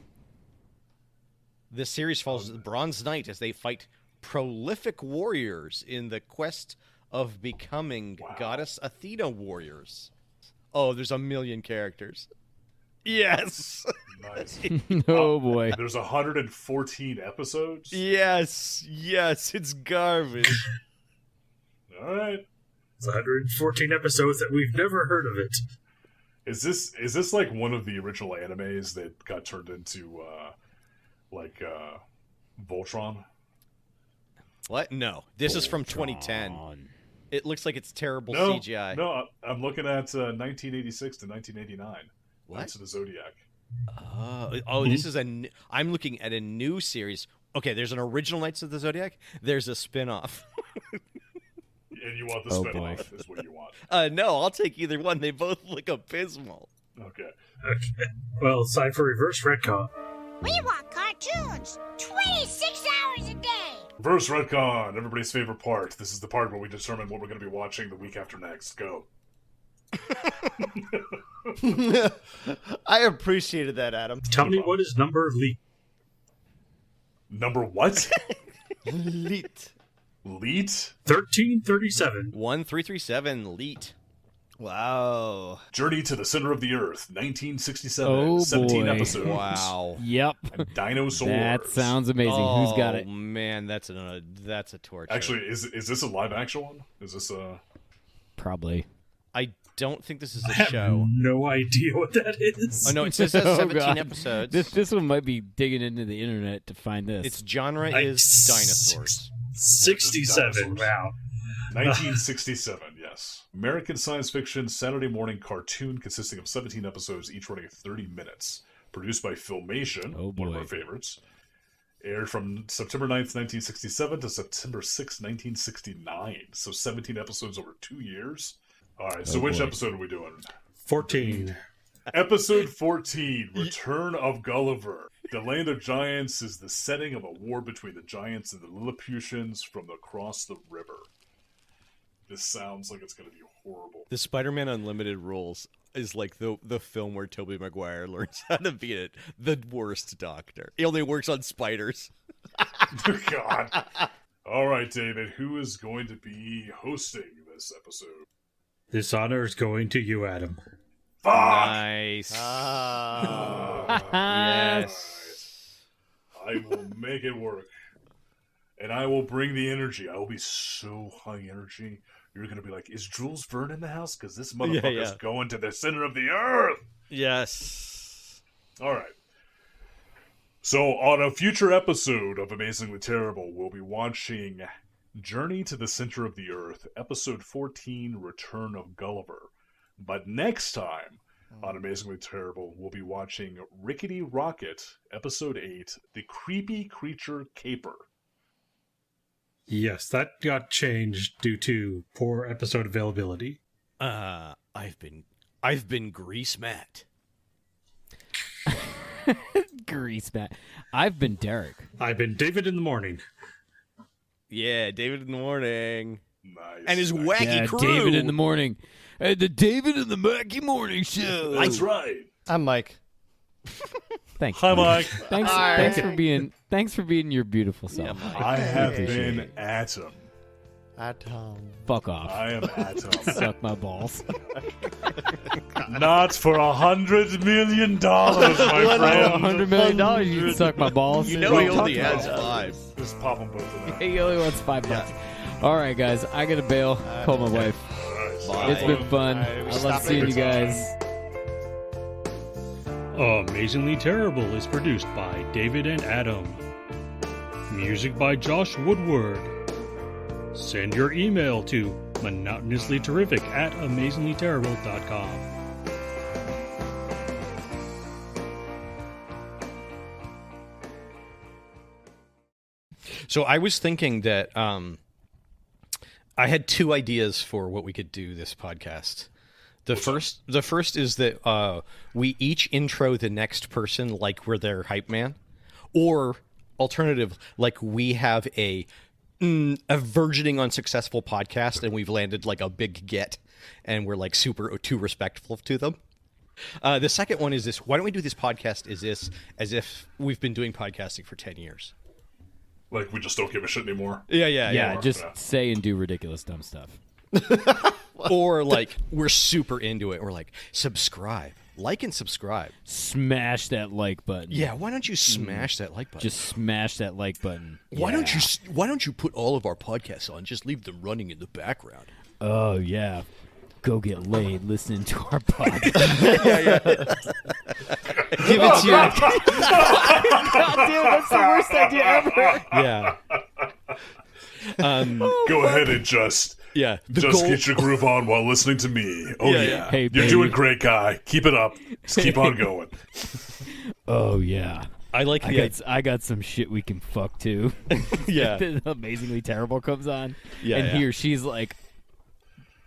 This series follows the Bronze Knight as they fight prolific warriors in the quest of becoming Goddess Athena warriors. Oh, there's a million characters. Yes. Nice. Oh boy. There's 114 episodes. Yes, it's garbage. All right. It's 114 episodes that we've never heard of it. Is this like one of the original animes that got turned into Voltron? What? No. This is from 2010. It looks like it's terrible No, CGI. no. I'm looking at 1986 to 1989. What? Knights of the Zodiac. This is I'm looking at a new series. Okay, there's an original Knights of the Zodiac. There's a spin-off. And you want the Oh, spin-off is what you want. No, I'll take either one. They both look abysmal. Okay. Okay. Well, it's time for reverse retcon. We want cartoons 26 hours a day. Reverse retcon, everybody's favorite part. This is the part where we determine what we're going to be watching the week after next. Go. I appreciated that, Adam. Tell me what is number leak. Number what? Elite. Leet? 1337. 1337 Leet. Wow. Journey to the Center of the Earth, 1967. Oh, 17 boy. episodes. Wow. Yep. And dinosaurs. That sounds amazing. Who's got it? Oh man, that's a torture. Actually, is this a live action one? Is this a... Probably. I don't think this is I a have show. no idea what that is. Oh no, it says it has Oh, 17 God. episodes. This one might be digging into the internet to find this. Its genre Like is dinosaurs. 67. Dinosaurs. Wow. 1967, yes. American science fiction Saturday morning cartoon consisting of 17 episodes, each running 30 minutes. Produced by Filmation, Oh, one of boy. our favorites. Aired from September 9th, 1967 to September 6th, 1969. So 17 episodes over 2 years. All right, so Oh, which boy. episode are we doing? 14. Episode 14, Return of Gulliver. The Land of Giants is the setting of a war between the Giants and the Lilliputians from across the river. This sounds like it's going to be horrible. The Spider-Man Unlimited rules is like the film where Tobey Maguire learns how to be the worst doctor. He only works on spiders. God. All right, David, who is going to be hosting this episode? This honor is going to you, Adam. Fuck! Nice. Yes. I will make it work. And I will bring the energy. I will be so high energy. You're going to be like, is Jules Verne in the house? Because this motherfucker's going to the center of the earth. Yes. All right. So on a future episode of Amazingly Terrible, we'll be watching Journey to the Center of the Earth, Episode 14, Return of Gulliver. But next time on Amazingly Terrible, we'll be watching Rickety Rocket, Episode 8, The Creepy Creature Caper. Yes, that got changed due to poor episode availability. I've been Grease Matt. Grease Matt. I've been Derek. I've been David in the morning. Yeah, David in the morning. Nice. And his wacky Yeah, crew. David in the morning. The David in the Wacky Morning Show. That's right. I'm Mike. Thanks. Hi, Mike. Thanks for being your beautiful self. I have appreciate been Atom. Atom. Fuck off. I am Atom. Suck my balls. Not for $100 million, my friend. $100 million, you can suck my balls. You know What he are you only talking has about? 5. Just pop them both in there. He only wants $5. All right, guys, I gotta bail. Call my wife. All right, It's been fun. I love seeing you guys. Amazingly Terrible is produced by David and Adam. Music by Josh Woodward. Send your email to monotonouslyterrific@amazinglyterrible.com. So I was thinking that I had two ideas for what we could do this podcast. The first is that we each intro the next person like we're their hype man, or alternative, like we have a versioning unsuccessful podcast and we've landed like a big get and we're like super too respectful to them. The second one is this: why don't we do this podcast as if we've been doing podcasting for 10 years? Like, we just don't give a shit anymore. Yeah. Just say and do ridiculous dumb stuff. Or like we're super into it. We're like, subscribe, like and subscribe. Smash that like button. Yeah, why don't you smash that like button? Just smash that like button. Why don't you put all of our podcasts on? Just leave them running in the background. Oh yeah. Go get laid listening to our podcast. Give it to your God damn, that's the worst idea ever. Yeah. Go ahead and just get your groove on while listening to me. Oh yeah. Hey, You're baby. doing great, guy. Keep it up. Just keep on going. Oh yeah. I like I got some shit we can fuck too. Yeah. Amazingly Terrible comes on. Yeah, and yeah. he or she's like,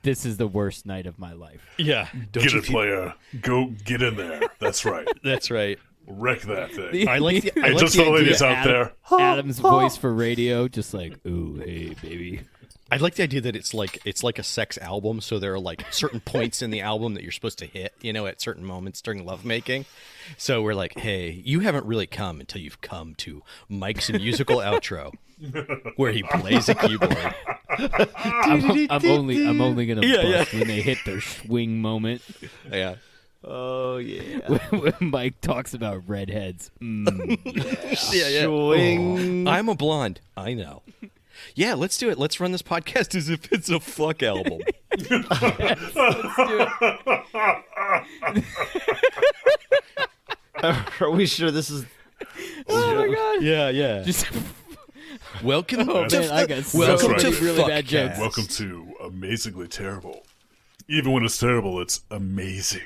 this is the worst night of my life. Yeah. Get it, player. Go get in there. That's right. That's right. Wreck that thing. I like the Hey, just for the ladies out there. Adam's voice for radio, just like, ooh, hey, baby. I like the idea that it's like a sex album, so there are like certain points in the album that you're supposed to hit, at certain moments during lovemaking. So we're like, hey, you haven't really come until you've come to Mike's musical outro, where he plays a keyboard. I'm only gonna bust when they hit their swing moment. Yeah. Oh yeah. When Mike talks about redheads. Yeah. Swing. I'm a blonde. I know. Yeah, let's do it. Let's run this podcast as if it's a fuck album. Let's do it. Are we sure this is? Oh my god. Yeah. Just Welcome man, I got so welcome many to really Fuck bad jokes. Cast. Welcome to Amazingly Terrible. Even when it's terrible, it's amazing.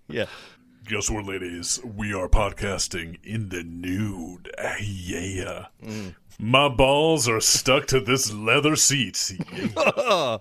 Yeah. Guess what, ladies? We are podcasting in the nude. Yeah. My balls are stuck to this leather seat. Yeah.